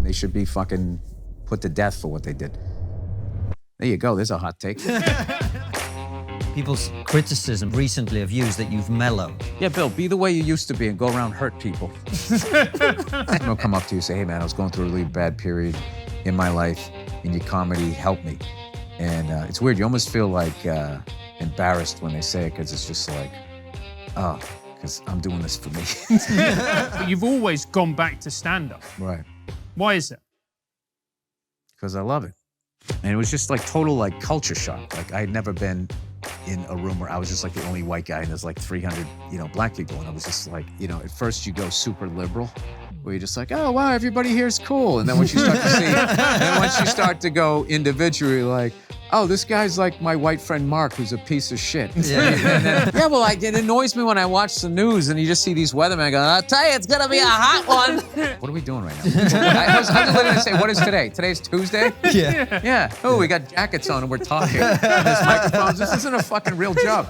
They should be fucking put to death for what they did. There you go. There's a hot take. People's criticism recently of you is that you've mellowed. Yeah, Bill, be the way you used to be and go around hurt people. I'll come up to you and say, hey, man, I was going through a really bad period in my life, and your comedy helped me. And it's weird. You almost feel like embarrassed when they say it, because it's just like, oh, because I'm doing this for me. But you've always gone back to stand-up. Right. Why is it? Because I love it. And it was just like total like culture shock. Like I had never been in a room where I was just like the only white guy and there's like 300, black people. And I was just like, at first you go super liberal, where you're just like, oh, wow, everybody here is cool. And then once you start to see, and once you start to go individually, like, oh, this guy's like my white friend Mark, who's a piece of shit. It annoys me when I watch the news and you just see these weathermen going, I'll tell you, it's gonna be a hot one. What are we doing right now? I was literally gonna say, what is today? Today's Tuesday? Yeah. Yeah. Oh, we got jackets on and we're talking. There's microphones. This isn't a fucking real job.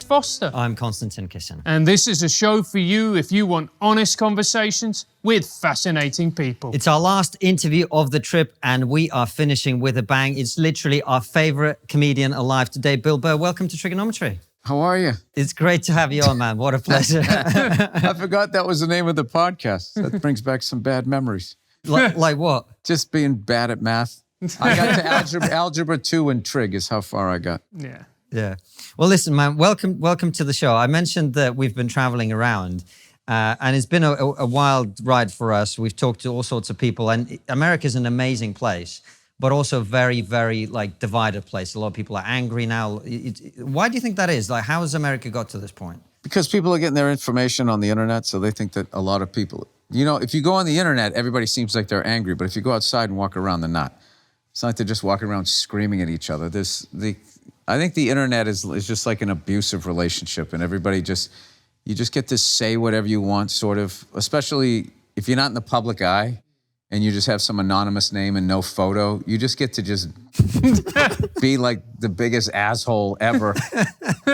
Foster. I'm Konstantin Kisin. And this is a show for you if you want honest conversations with fascinating people. It's our last interview of the trip, and we are finishing with a bang. It's literally our favorite comedian alive today, Bill Burr. Welcome to TRIGGERnometry. How are you? It's great to have you on, man. What a pleasure. I forgot that was the name of the podcast. That brings back some bad memories. Like what? Just being bad at math. I got to algebra 2 and trig is how far I got. Yeah. Yeah. Well, listen, man, welcome to the show. I mentioned that we've been traveling around. And it's been a wild ride for us. We've talked to all sorts of people, and America's an amazing place, but also a very, very divided place. A lot of people are angry now. Why do you think that is? Like, how has America got to this point? Because people are getting their information on the internet, so they think that a lot of people, if you go on the internet, everybody seems like they're angry, but if you go outside and walk around, they're not. It's not like they're just walking around screaming at each other. I think the internet is just like an abusive relationship, and everybody you just get to say whatever you want, sort of, especially if you're not in the public eye and you just have some anonymous name and no photo, you just get to just be like the biggest asshole ever,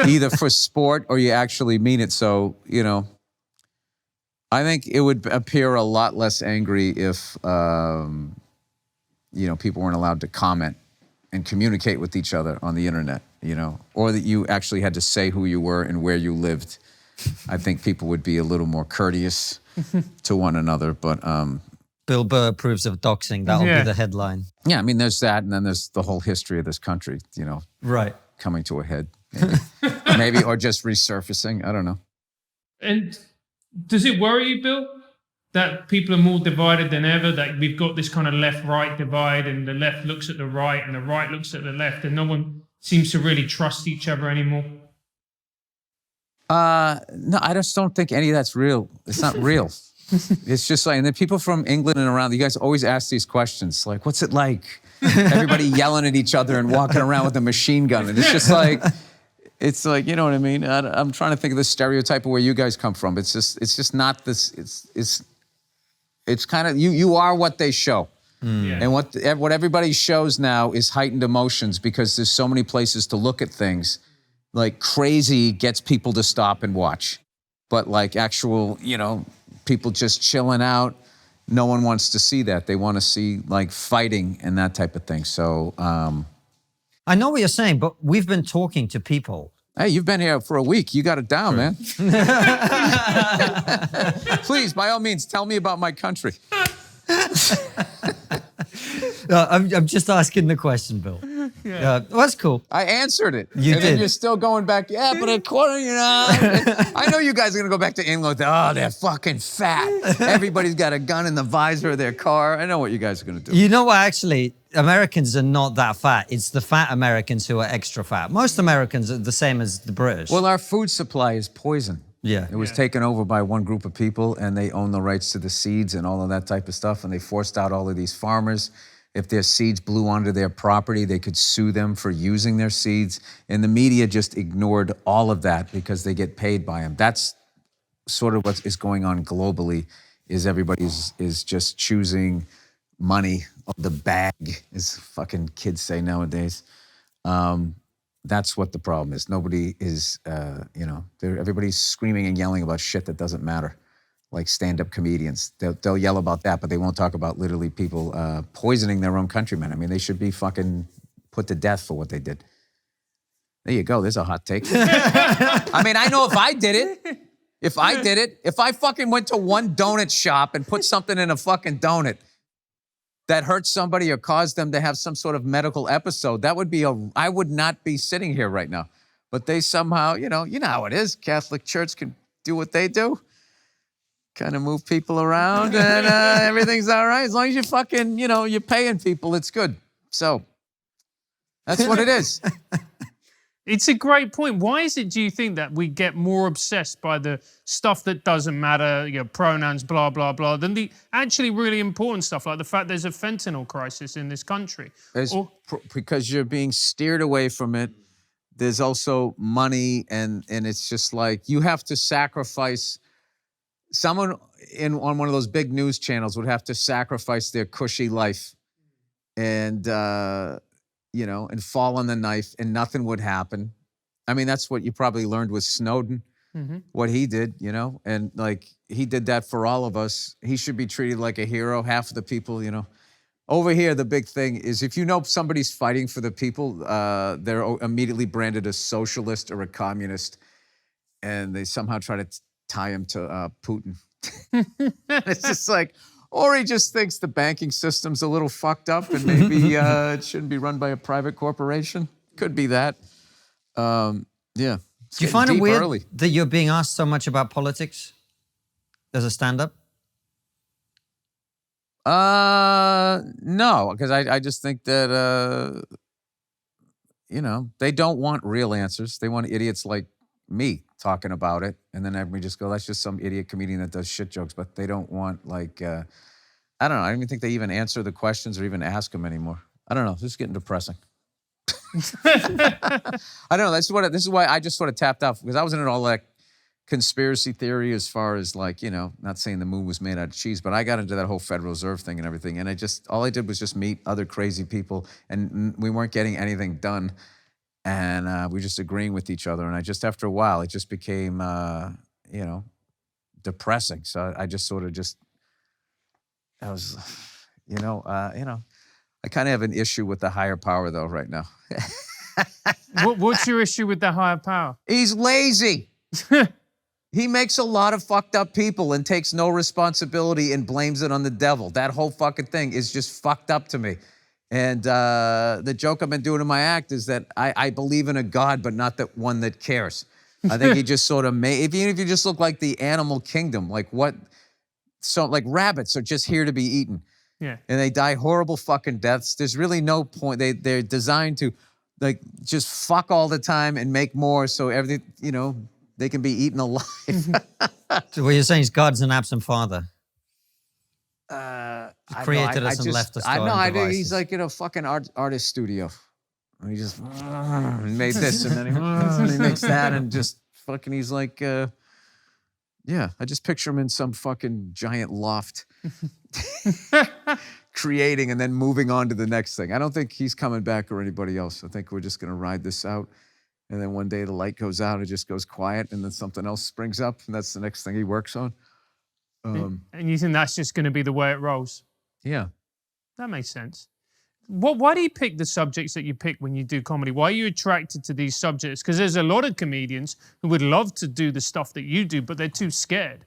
either for sport or you actually mean it. So, I think it would appear a lot less angry if, people weren't allowed to comment and communicate with each other on the internet, or that you actually had to say who you were and where you lived. I think people would be a little more courteous to one another, but... Bill Burr approves of doxing. That'll be the headline. Yeah, I mean, there's that, and then there's the whole history of this country, Right. Coming to a head, maybe or just resurfacing, I don't know. And does it worry you, Bill, that people are more divided than ever, that we've got this kind of left-right divide, and the left looks at the right, and the right looks at the left, and no one seems to really trust each other anymore? No, I just don't think any of that's real. It's not real. It's just like, and then people from England and around, you guys always ask these questions, like, what's it like? Everybody yelling at each other and walking around with a machine gun. And it's just like, you know what I mean? I'm trying to think of the stereotype of where you guys come from. It's just not this, it's kind of, you are what they show. Yeah. And what everybody shows now is heightened emotions because there's so many places to look at things. Like crazy gets people to stop and watch. But like actual, people just chilling out, no one wants to see that. They want to see like fighting and that type of thing. So I know what you're saying, but we've been talking to people. Hey, you've been here for a week. You got it down, man. Please, by all means, tell me about my country. I'm just asking the question, Bill. Well, that's cool. I answered it. You and did. Then you're still going back, yeah, but according, I know you guys are going to go back to England. Oh, they're fucking fat. Everybody's got a gun in the visor of their car. I know what you guys are going to do. You know what, actually, Americans are not that fat. It's the fat Americans who are extra fat. Most Americans are the same as the British. Well, our food supply is poison. Yeah. It was taken over by one group of people, and they own the rights to the seeds and all of that type of stuff, and they forced out all of these farmers. If their seeds blew onto their property, they could sue them for using their seeds. And the media just ignored all of that because they get paid by them. That's sort of what is going on globally, is everybody is just choosing money of the bag, as fucking kids say nowadays. That's what the problem is. Nobody is, everybody's screaming and yelling about shit that doesn't matter. like stand-up comedians. They'll yell about that, but they won't talk about literally people poisoning their own countrymen. I mean, they should be fucking put to death for what they did. There you go. There's a hot take. I mean, I know if I did it, if I fucking went to one donut shop and put something in a fucking donut that hurt somebody or caused them to have some sort of medical episode, that would be I would not be sitting here right now. But they somehow, you know how it is. Catholic Church can do what they do. Kind of move people around and everything's all right. As long as you fucking, you're paying people, it's good. So that's what it is. It's a great point. Why is it, do you think, that we get more obsessed by the stuff that doesn't matter, pronouns, blah, blah, blah, than the actually really important stuff, like the fact there's a fentanyl crisis in this country? Because you're being steered away from it. There's also money, and it's just like you have to sacrifice. Someone on one of those big news channels would have to sacrifice their cushy life and and fall on the knife, and nothing would happen. I mean, that's what you probably learned with Snowden, what he did, and like he did that for all of us. He should be treated like a hero. Half of the people, Over here, the big thing is if somebody's fighting for the people, they're immediately branded a socialist or a communist, and they somehow try to tie him to Putin. It's just like, or he just thinks the banking system's a little fucked up and maybe it shouldn't be run by a private corporation. Could be that. Yeah. Do you find it weird that you're being asked so much about politics as a stand-up? No, because I just think that, they don't want real answers. They want idiots like me talking about it. And then everybody just go, that's just some idiot comedian that does shit jokes. But they don't want like, I don't know. I don't even think they even answer the questions or even ask them anymore. I don't know. This is getting depressing. I don't know. This is why I just sort of tapped out, because I was in all that conspiracy theory as far as like, not saying the moon was made out of cheese, but I got into that whole Federal Reserve thing and everything. And all I did was just meet other crazy people, and we weren't getting anything done. And we just agreeing with each other. And after a while, it just became, depressing. So I just sort of I was, I kind of have an issue with the higher power though right now. What's your issue with the higher power? He's lazy. He makes a lot of fucked up people and takes no responsibility and blames it on the devil. That whole fucking thing is just fucked up to me. And the joke I've been doing in my act is that I believe in a God, but not that one that cares. I think he just sort of even if you just look like the animal kingdom, like like rabbits are just here to be eaten. Yeah. And they die horrible fucking deaths. There's really no point. They're designed to like just fuck all the time and make more so everything, they can be eaten alive. So what you're saying is God's an absent father. He created us and left us to our own devices. He's like in a fucking artist studio. And he just made this and then he makes that and just fucking, he's like, yeah, I just picture him in some fucking giant loft creating and then moving on to the next thing. I don't think he's coming back or anybody else. I think we're just going to ride this out. And then one day the light goes out, it just goes quiet, and then something else springs up, and that's the next thing he works on. And you think that's just going to be the way it rolls? Yeah. That makes sense. Why do you pick the subjects that you pick when you do comedy? Why are you attracted to these subjects? Because there's a lot of comedians who would love to do the stuff that you do, but they're too scared.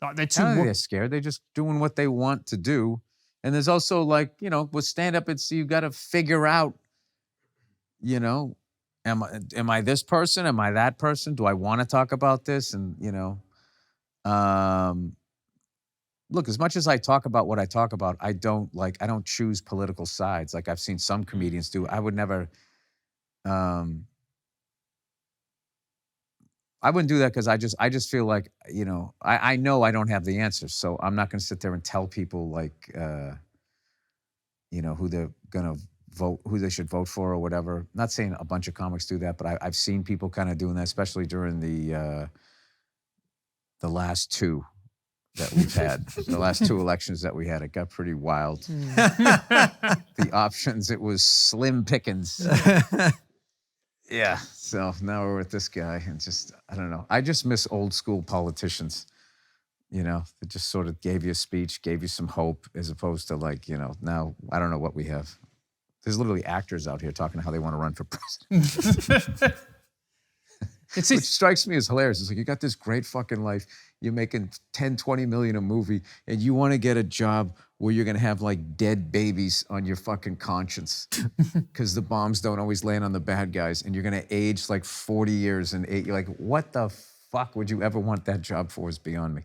Like they're too. They're scared. They're just doing what they want to do. And there's also like, with stand-up, you got to figure out, am I this person? Am I that person? Do I want to talk about this? And, look, as much as I talk about what I talk about, I don't choose political sides. Like I've seen some comedians do. I would never, I wouldn't do that because I just feel like, I know I don't have the answers. So I'm not going to sit there and tell people like, who they're going to vote, who they should vote for or whatever. I'm not saying a bunch of comics do that, but I've seen people kind of doing that, especially during the last two that we've had. The last two elections that we had, it got pretty wild. The options, it was slim pickings. Yeah, so now we're with this guy and just, I don't know. I just miss old school politicians. You know, it just sort of gave you a speech, gave you some hope, as opposed to like, you know, now I don't know what we have. There's literally actors out here talking how they want to run for president. Which strikes me as hilarious. It's like, you got this great fucking life. You're making 10, 20 million a movie, and you want to get a job where you're going to have like dead babies on your fucking conscience because the bombs don't always land on the bad guys, and you're going to age like 40 years and you're like, what the fuck would you ever want that job for? Is beyond me.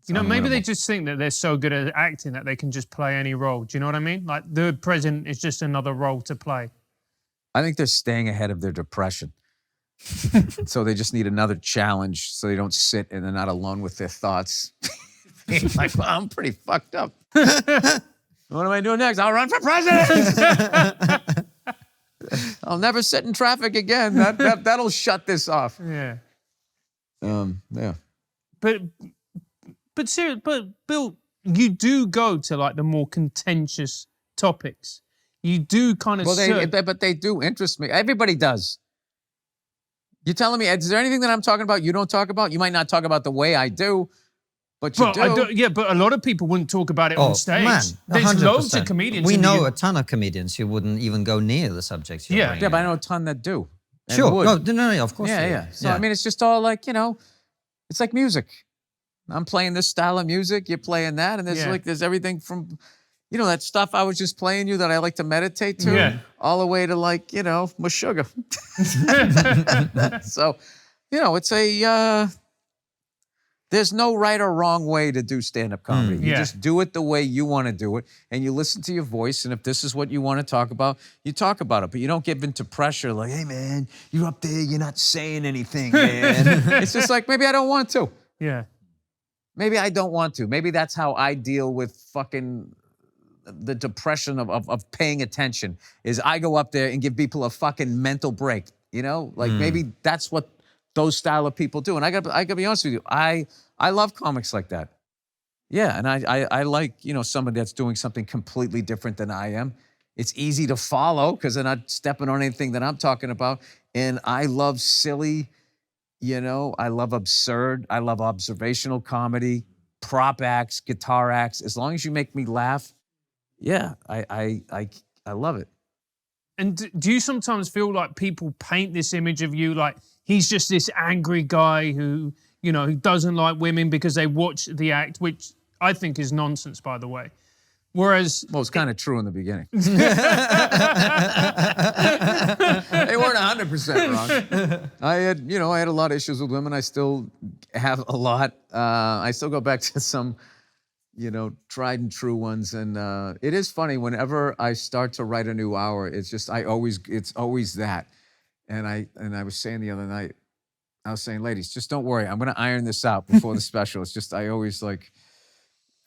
You know, maybe they just think that they're so good at acting that they can just play any role. Do you know what I mean? Like the president is just another role to play. I think they're staying ahead of their depression. So they just need another challenge so they don't sit and they're not alone with their thoughts. Like, well, I'm pretty fucked up. What am I doing next? I'll run for president. I'll never sit in traffic again. That'll shut this off. Yeah. Yeah. But seriously, but Bill, you do go to like the more contentious topics. You do kind of. Well, but they do interest me. Everybody does. You're telling me, is there anything that I'm talking about you don't talk about? You might not talk about the way I do, but you do. Yeah, but a lot of people wouldn't talk about it on stage. Man, There's 100%. loads of comedians. We know a ton of comedians who wouldn't even go near the subjects you're bringing. Yeah, but I know a ton that do. Sure. No, of course. Yeah. So, I mean, it's just all like, you know, it's like music. I'm playing this style of music, you're playing that, and there's everything from, you know, that stuff I was just playing you that I like to meditate to, all the way to like, you know, Meshuggah. So, you know, it's there's no right or wrong way to do stand-up comedy. You just do it the way you want to do it, and you listen to your voice, and if this is what you want to talk about, you talk about it, but you don't give into pressure like, hey, man, you're up there, you're not saying anything, man. It's just like, maybe I don't want to. Yeah. Maybe I don't want to. Maybe that's how I deal with fucking the depression of paying attention, is I go up there and give people a fucking mental break, you know? Like maybe that's what those style of people do. And I gotta be honest with you, I love comics like that. Yeah, and I like, you know, somebody that's doing something completely different than I am. It's easy to follow because they're not stepping on anything that I'm talking about. And I love silly, you know, I love absurd, I love observational comedy, prop acts, guitar acts. As long as you make me laugh, yeah, I love it. And do you sometimes feel like people paint this image of you like he's just this angry guy who, you know, who doesn't like women because they watch the act, which I think is nonsense, by the way. Whereas... Well, it's kind of true in the beginning. They weren't 100% wrong. I had a lot of issues with women. I still have a lot. I still go back to some, you know, tried and true ones. And it is funny, whenever I start to write a new hour, it's always that. And I was saying the other night, I was saying, ladies, just don't worry. I'm going to iron this out before the special. It's just, I always like...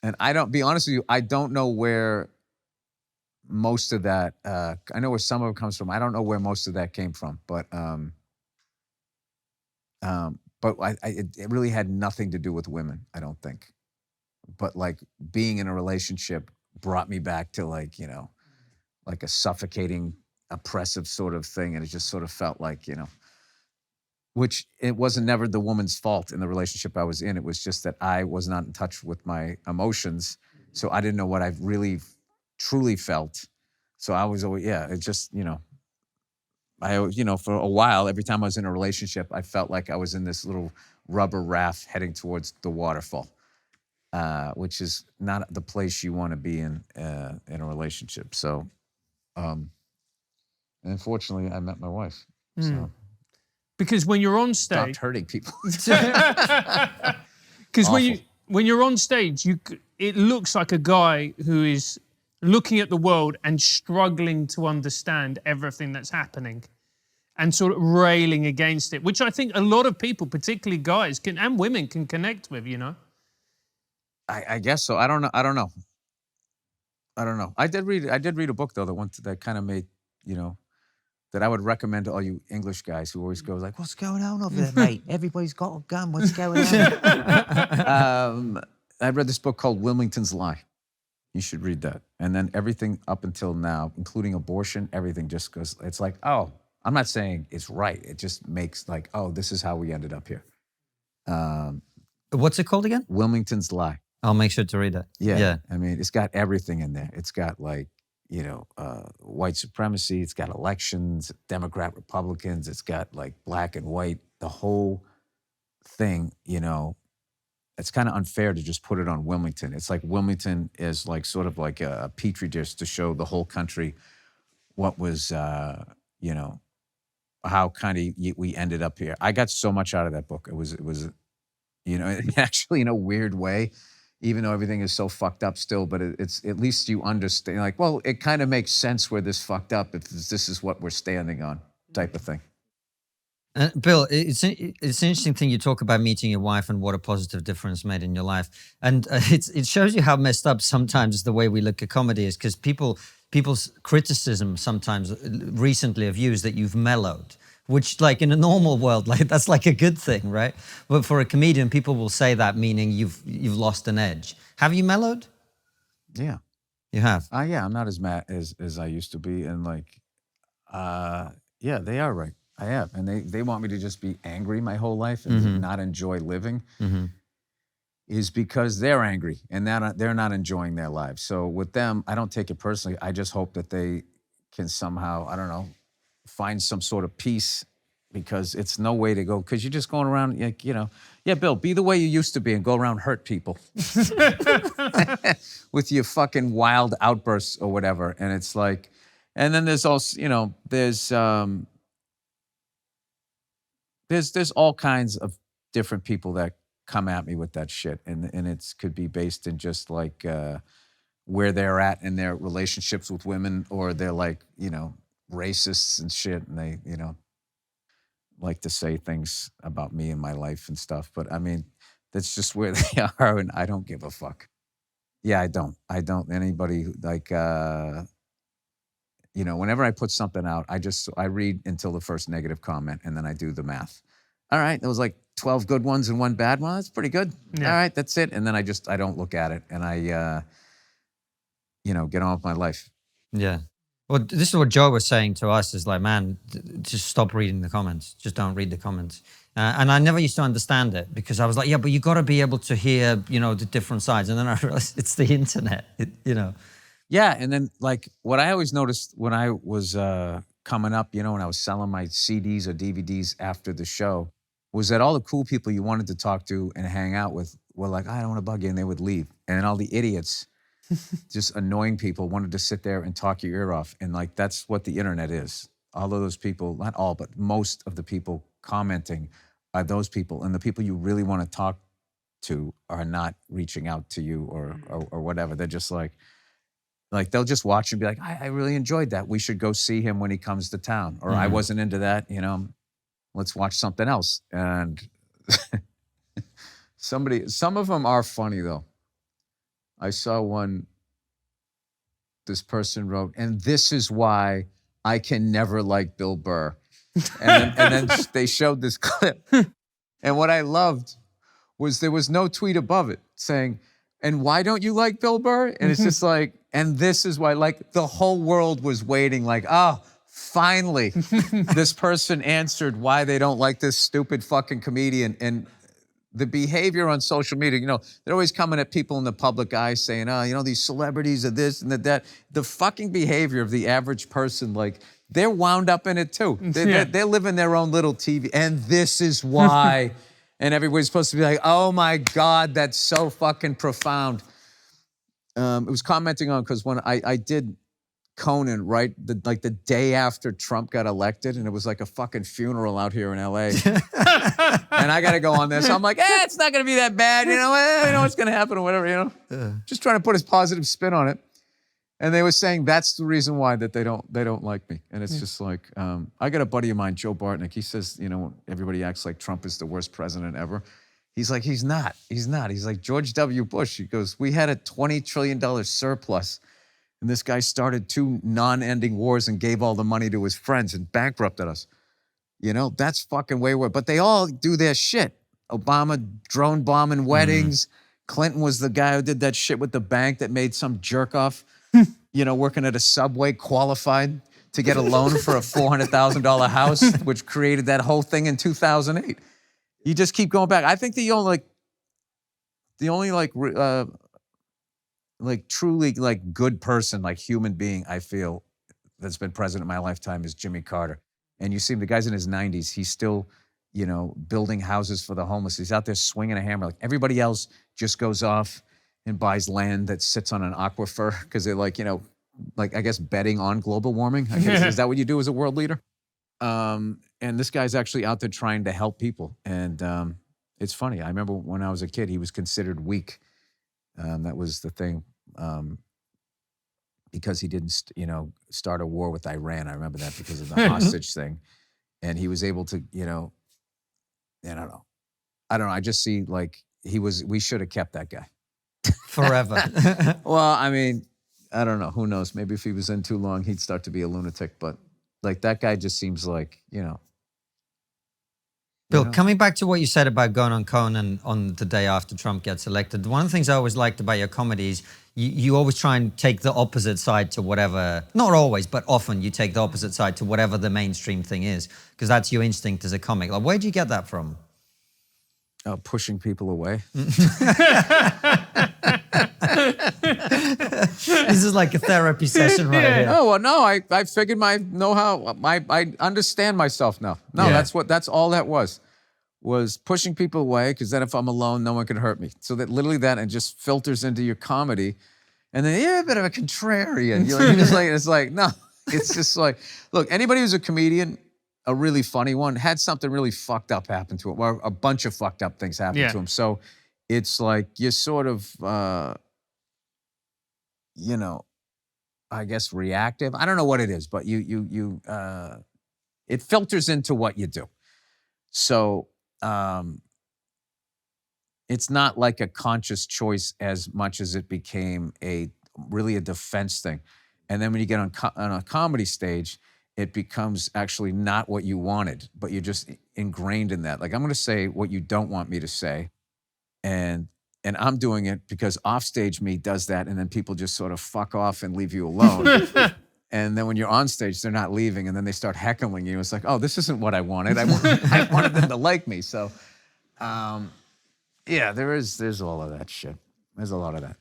And be honest with you, I don't know where most of that, I know where some of it comes from. I don't know where most of that came from, but it really had nothing to do with women, I don't think. But like being in a relationship brought me back to like, you know, like a suffocating, oppressive sort of thing. And it just sort of felt like, you know, which it wasn't never the woman's fault in the relationship I was in. It was just that I was not in touch with my emotions. So I didn't know what I really, truly felt. So I was always, it just, you know, for a while, every time I was in a relationship, I felt like I was in this little rubber raft heading towards the waterfall, which is not the place you want to be in a relationship. So, unfortunately, I met my wife. So. Because when you're on stage, stopped hurting people. Because when you're on stage, it looks like a guy who is looking at the world and struggling to understand everything that's happening, and sort of railing against it, which I think a lot of people, particularly guys and women, can connect with. You know. I guess so. I don't know. I did read a book though that kind of made, you know, that I would recommend to all you English guys who always go like, what's going on over there, mate? Everybody's got a gun. What's going on? I read this book called Wilmington's Lie. You should read that. And then everything up until now, including abortion, everything just goes, it's like, oh, I'm not saying it's right. It just makes like, oh, this is how we ended up here. But What's it called again? Wilmington's Lie. I'll make sure to read it. Yeah. I mean, it's got everything in there. It's got like, white supremacy. It's got elections, Democrat, Republicans. It's got like black and white, the whole thing, it's kind of unfair to just put it on Wilmington. It's like Wilmington is like sort of like a petri dish to show the whole country what was, how kind of we ended up here. I got so much out of that book. It was, actually in a weird way, even though everything is so fucked up still, but it's at least you understand, like, well, it kind of makes sense where this fucked up if this is what we're standing on, type of thing. Bill, it's an interesting thing you talk about meeting your wife and what a positive difference made in your life. And it shows you how messed up sometimes the way we look at comedy is, because people's criticism sometimes recently of you is that you've mellowed, which like in a normal world, like that's like a good thing, right? But for a comedian, people will say that meaning you've lost an edge. Have you mellowed? Yeah. You have? Yeah, I'm not as mad as I used to be. And like, yeah, they are right. I have. And they want me to just be angry my whole life and not enjoy living is because they're angry and they're not enjoying their lives. So with them, I don't take it personally. I just hope that they can somehow, I don't know, find some sort of peace, because it's no way to go. Because you're just going around, like, yeah, Bill, be the way you used to be and go around hurt people with your fucking wild outbursts or whatever. And it's like, and then there's also, there's all kinds of different people that come at me with that shit. And it could be based in just like where they're at in their relationships with women, or they're like, racists and shit. And they, like to say things about me and my life and stuff. But I mean, that's just where they are, and I don't give a fuck. Yeah, I don't. Anybody like, whenever I put something out, I read until the first negative comment, and then I do the math. All right, there was like 12 good ones and one bad one. That's pretty good. Yeah. All right, that's it. And then I don't look at it, and I, get on with my life. Yeah. Well, this is what Joe was saying to us, is like, man, just stop reading the comments. Just don't read the comments. And I never used to understand it, because I was like, yeah, but you got to be able to hear, the different sides. And then I realized it's the internet, Yeah, and then like what I always noticed when I was coming up, when I was selling my CDs or DVDs after the show, was that all the cool people you wanted to talk to and hang out with were like, I don't want to bug you, and they would leave. And all the idiots, just annoying people, wanted to sit there and talk your ear off. And like, that's what the internet is. All of those people, not all, but most of the people commenting are those people. And the people you really want to talk to are not reaching out to you or whatever. They're just like they'll just watch and be like, I really enjoyed that. We should go see him when he comes to town. Or I wasn't into that, let's watch something else. And some of them are funny though. I saw one, this person wrote, and this is why I can never like Bill Burr. And then they showed this clip. And what I loved was there was no tweet above it saying, and why don't you like Bill Burr? And it's just like, and this is why, like the whole world was waiting like, oh, finally, this person answered why they don't like this stupid fucking comedian. And the behavior on social media, they're always coming at people in the public eye saying, oh, these celebrities are this and that. The fucking behavior of the average person, like, they're wound up in it too. They're living their own little TV. And this is why. And everybody's supposed to be like, oh my God, that's so fucking profound. It was commenting on, because when I did Conan, right, the day after Trump got elected, and it was like a fucking funeral out here in LA. And I got to go on this. I'm like, it's not going to be that bad, you know what's going to happen or whatever, Just trying to put his positive spin on it. And they were saying that's the reason why that they don't like me. And it's just like, I got a buddy of mine, Joe Bartnick. He says, everybody acts like Trump is the worst president ever. He's like, he's not. He's like George W. Bush. He goes, we had a $20 trillion surplus. And this guy started 2 non-ending wars and gave all the money to his friends and bankrupted us. That's fucking way worse. But they all do their shit. Obama drone bombing weddings. Clinton was the guy who did that shit with the bank that made some jerk off, working at a Subway qualified to get a loan for a $400,000 house, which created that whole thing in 2008. You just keep going back. I think the only, the only like truly like good person, like human being, I feel that's been present in my lifetime is Jimmy Carter. And you see him, the guy's in his 90s. He's still, you know, building houses for the homeless. He's out there swinging a hammer. Like everybody else just goes off and buys land that sits on an aquifer because they're like, you know, like I guess betting on global warming. I guess, is that what you do as a world leader? And this guy's actually out there trying to help people. And it's funny. I remember when I was a kid, he was considered weak. That was the thing. Because he didn't, you know, start a war with Iran. I remember that because of the hostage thing. And he was able to, you know, I don't know. I just see like we should have kept that guy. Forever. Well, I mean, I don't know. Who knows? Maybe if he was in too long, he'd start to be a lunatic. But like that guy just seems like, you know. Bill, coming back to what you said about going on Conan on the day after Trump gets elected, one of the things I always liked about your comedy is you always try and take the opposite side to whatever, not always, but often you take the opposite side to whatever the mainstream thing is, because that's your instinct as a comic. Like, where do you get that from? Pushing people away. This is like a therapy session right here. Oh, well, no, I figured I understand myself now. No, that's all that was pushing people away, because then if I'm alone, no one can hurt me. So that literally that, and just filters into your comedy. And then you're a bit of a contrarian. You're like, it's like, no, it's just like, look, anybody who's a comedian, a really funny one, had something really fucked up happen to him, or a bunch of fucked up things happen to him. So it's like you're sort of, you know, I guess reactive. I don't know what it is, but it filters into what you do. So it's not like a conscious choice as much as it became really a defense thing. And then when you get on a comedy stage, it becomes actually not what you wanted, but you're just ingrained in that. Like, I'm going to say what you don't want me to say. And I'm doing it because offstage me does that, and then people just sort of fuck off and leave you alone. And then when you're on stage, they're not leaving, and then they start heckling you. It's like, oh, this isn't what I wanted. I wanted them to like me. So, yeah, there's all of that shit. There's a lot of that.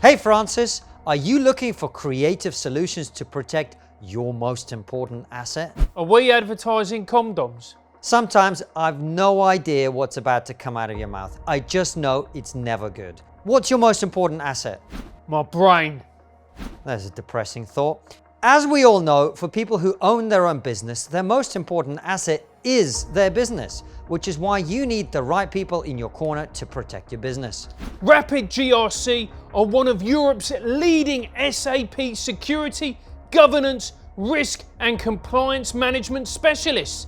Hey, Francis, are you looking for creative solutions to protect your most important asset? Are we advertising condoms? Sometimes I've no idea what's about to come out of your mouth. I just know it's never good. What's your most important asset? My brain. There's a depressing thought. As we all know, for people who own their own business, their most important asset is their business, which is why you need the right people in your corner to protect your business. Rapid GRC are one of Europe's leading SAP security, governance, risk and compliance management specialists.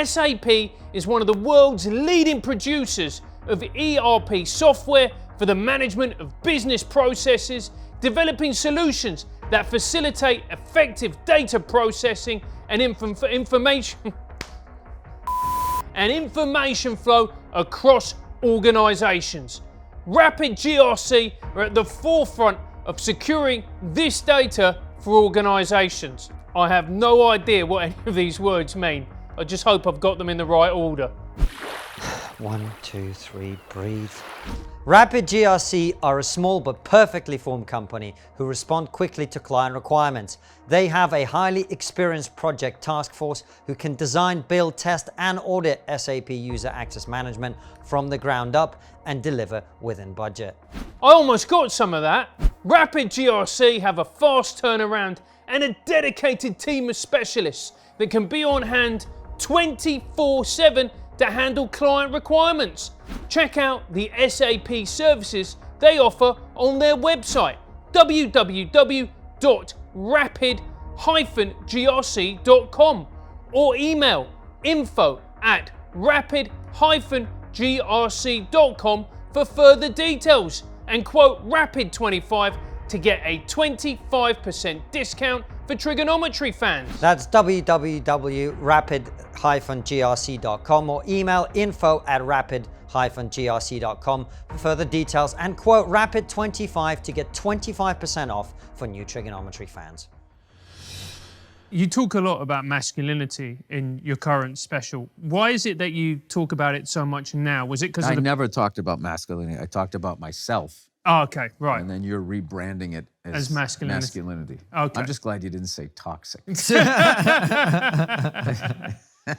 SAP is one of the world's leading producers of ERP software for the management of business processes, developing solutions that facilitate effective data processing and information flow across organizations. Rapid GRC are at the forefront of securing this data for organizations. I have no idea what any of these words mean. I just hope I've got them in the right order. 1, 2, 3, breathe. Rapid GRC are a small but perfectly formed company who respond quickly to client requirements. They have a highly experienced project task force who can design, build, test, and audit SAP user access management from the ground up and deliver within budget. I almost got some of that. Rapid GRC have a fast turnaround and a dedicated team of specialists that can be on hand 24/7 to handle client requirements. Check out the SAP services they offer on their website, www.rapid-grc.com, or email info@rapid-grc.com for further details, and quote Rapid25 to get a 25% discount for Trigonometry fans. That's www.rapid-grc.com or email info@rapid-grc.com for further details, and quote Rapid25 to get 25% off for new Trigonometry fans. You talk a lot about masculinity in your current special. Why is it that you talk about it so much now? Was it because I of the... never talked about masculinity. I talked about myself. Oh, okay, right. And then you're rebranding it as masculinity. Okay. I'm just glad you didn't say toxic.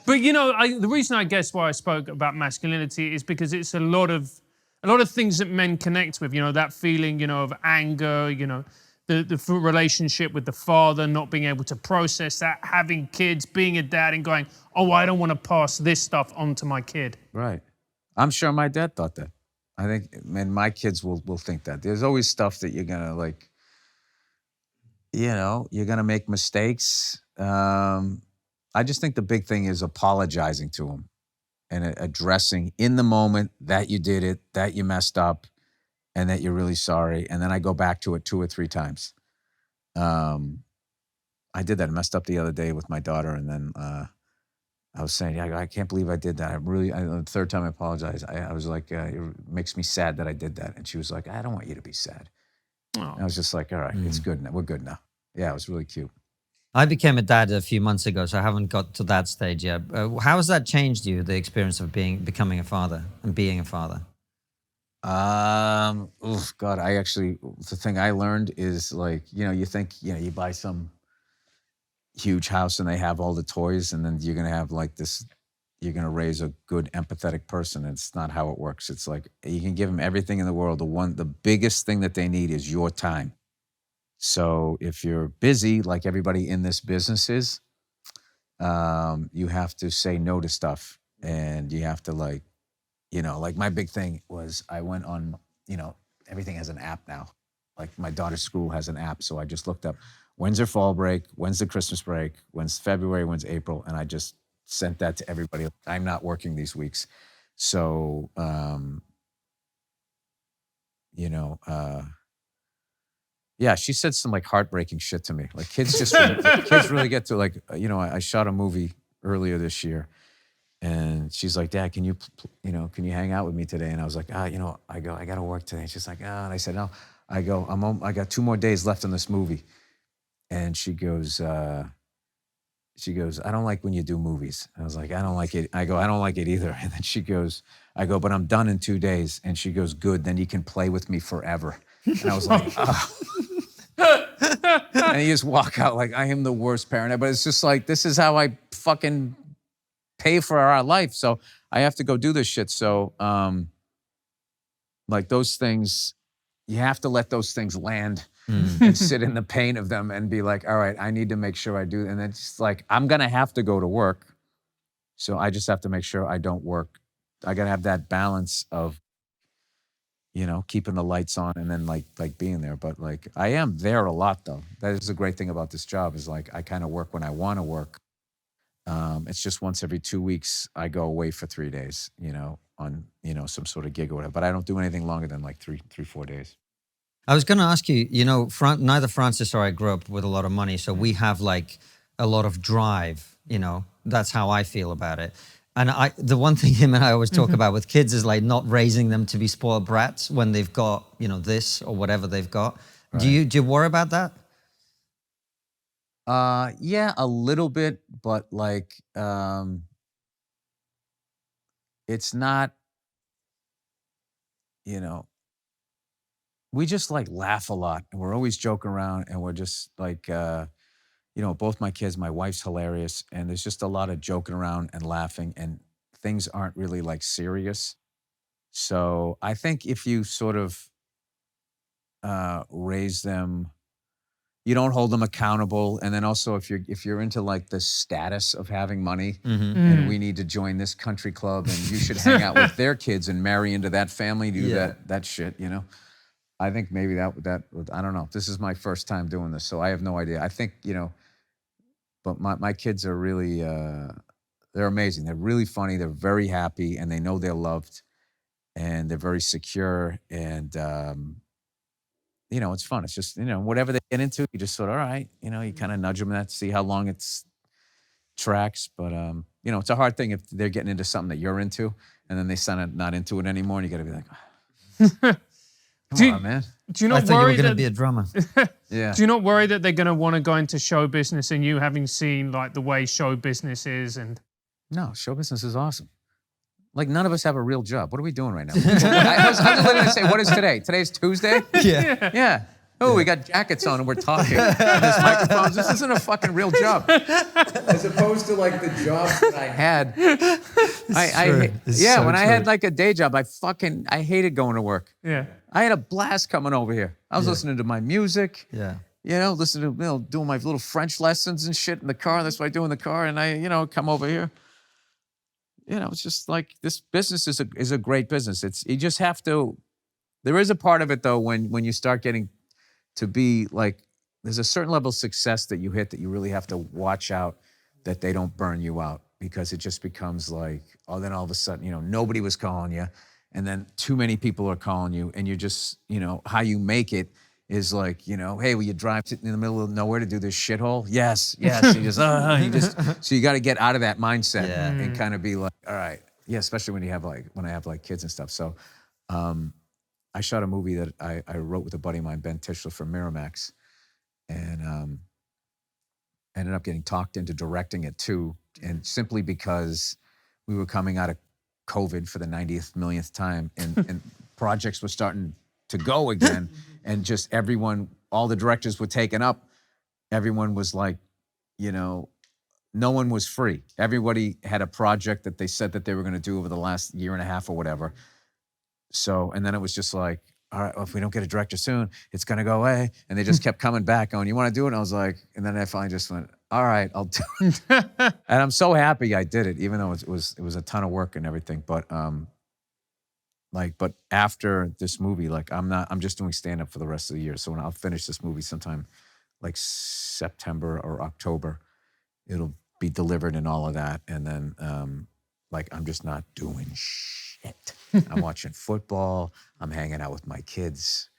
But you know, the reason I guess why I spoke about masculinity is because it's a lot of things that men connect with. You know, that feeling, you know, of anger. You know, the relationship with the father, not being able to process that, having kids, being a dad, and going, oh, I don't want to pass this stuff on to my kid. Right. I'm sure my dad thought that. I think, and my kids will think that. There's always stuff that you're gonna like. You know, you're gonna make mistakes. I just think the big thing is apologizing to him and addressing in the moment that you did it, that you messed up, and that you're really sorry. And then I go back to it 2 or 3 times. I did that. I messed up the other day with my daughter, and then I was saying, yeah, I can't believe I did that. The third time I apologized. I was like, it makes me sad that I did that. And she was like, I don't want you to be sad. Oh. I was just like, all right, it's good now. We're good now. Yeah, it was really cute. I became a dad a few months ago, so I haven't got to that stage yet. How has that changed you, the experience of becoming a father and being a father? Oh God, the thing I learned is like, you know, you think, you know, you buy some huge house and they have all the toys, and then you're going to have like this, you're going to raise a good empathetic person. It's not how it works. It's like, you can give them everything in the world. The biggest thing that they need is your time. So if you're busy, like everybody in this business is, you have to say no to stuff, and you have to like, you know, like my big thing was I went on, you know, everything has an app now. Like my daughter's school has an app. So I just looked up, when's their fall break? When's the Christmas break? When's February? When's April? And I just sent that to everybody. I'm not working these weeks. So, you know, yeah, she said some like heartbreaking shit to me. Like kids kids really get to like, you know, I shot a movie earlier this year, and she's like, Dad, can you hang out with me today? And I was like, you know, I go, I got to work today. She's like, and I said, no, I go, I got 2 more days left on this movie. And she goes, I don't like when you do movies. I was like, I don't like it. I go, I don't like it either. And then she goes, I go, but I'm done in 2 days. And she goes, good, then you can play with me forever. And I was like, oh. And you just walk out like, I am the worst parent. But it's just like, this is how I fucking pay for our life. So I have to go do this shit. So like those things, you have to let those things land and sit in the pain of them and be like, all right, I need to make sure I do. And it's like, I'm going to have to go to work. So I just have to make sure I don't work. I got to have that balance of, you know, keeping the lights on and then like being there. But like, I am there a lot though. That is the great thing about this job is like, I kind of work when I want to work. It's just once every 2 weeks, I go away for 3 days, you know, on, you know, some sort of gig or whatever, but I don't do anything longer than like 3-4 days. I was going to ask you, you know, neither Francis or I grew up with a lot of money. So we have like a lot of drive, you know, that's how I feel about it. And the one thing him and I always talk about with kids is like not raising them to be spoiled brats when they've got, you know, this or whatever they've got. Right. Do you worry about that? Yeah, a little bit, but like, it's not, you know, we just like laugh a lot and we're always joking around and we're just like, you know, both my kids, my wife's hilarious, and there's just a lot of joking around and laughing, and things aren't really like serious. So I think if you sort of raise them, you don't hold them accountable, and then also if you're into like the status of having money, and we need to join this country club, and you should hang out with their kids and marry into that family, do that shit, you know. I think maybe that I don't know. This is my first time doing this, so I have no idea. I think, you know, but my kids are really they're amazing. They're really funny. They're very happy, and they know they're loved, and they're very secure, and you know, it's fun. It's just, you know, whatever they get into, you just sort of, all right, you know, you kind of nudge them in that, see how long it's tracks. But, you know, it's a hard thing if they're getting into something that you're into and then they sound not into it anymore, and you got to be like, Come on, man. Do you I not thought you were worry going to that be a drummer. Yeah. Do you not worry that they're going to want to go into show business, and you having seen like the way show business is, and No, show business is awesome. Like, none of us have a real job. What are we doing right now? I was literally gonna say, what is today? Today's Tuesday? Yeah. Yeah. Oh, we got jackets on and we're talking. There's microphones. This isn't a fucking real job. As opposed to like the jobs that I had. When I had like a day job, I hated going to work. yeah, I had a blast coming over here. I was listening to my music. Yeah. Listening to, doing my little French lessons and shit in the car. That's what I do in the car. And I, come over here. It's just like, this business is a great business. You just have to, there is a part of it though, when you start getting to be like, there's a certain level of success that you hit that you really have to watch out that they don't burn you out, because it just becomes like, then all of a sudden, nobody was calling you. And then too many people are calling you, and you're just, how you make it is like, hey, will you drive in the middle of nowhere to do this shithole? Yes. So you got to get out of that mindset and kind of be like, all right. Yeah, especially when I have like kids and stuff. So I shot a movie that I wrote with a buddy of mine, Ben Tischler from Miramax, and ended up getting talked into directing it too. And simply because we were coming out of COVID for the 90th millionth time, and projects were starting to go again. And just all the directors were taken up. Everyone was like, no one was free. Everybody had a project that they said that they were going to do over the last year and a half or whatever. So, and then it was just like, all right, well, if we don't get a director soon, it's going to go away. And they just kept coming back going, you want to do it? And I was like, and then I finally just went, all right, I'll do it. And I'm so happy I did it, even though it was a ton of work and everything. But, but after this movie, I'm just doing stand-up for the rest of the year. So when I'll finish this movie sometime like September or October, it'll be delivered and all of that. And then I'm just not doing shit. I'm watching football. I'm hanging out with my kids.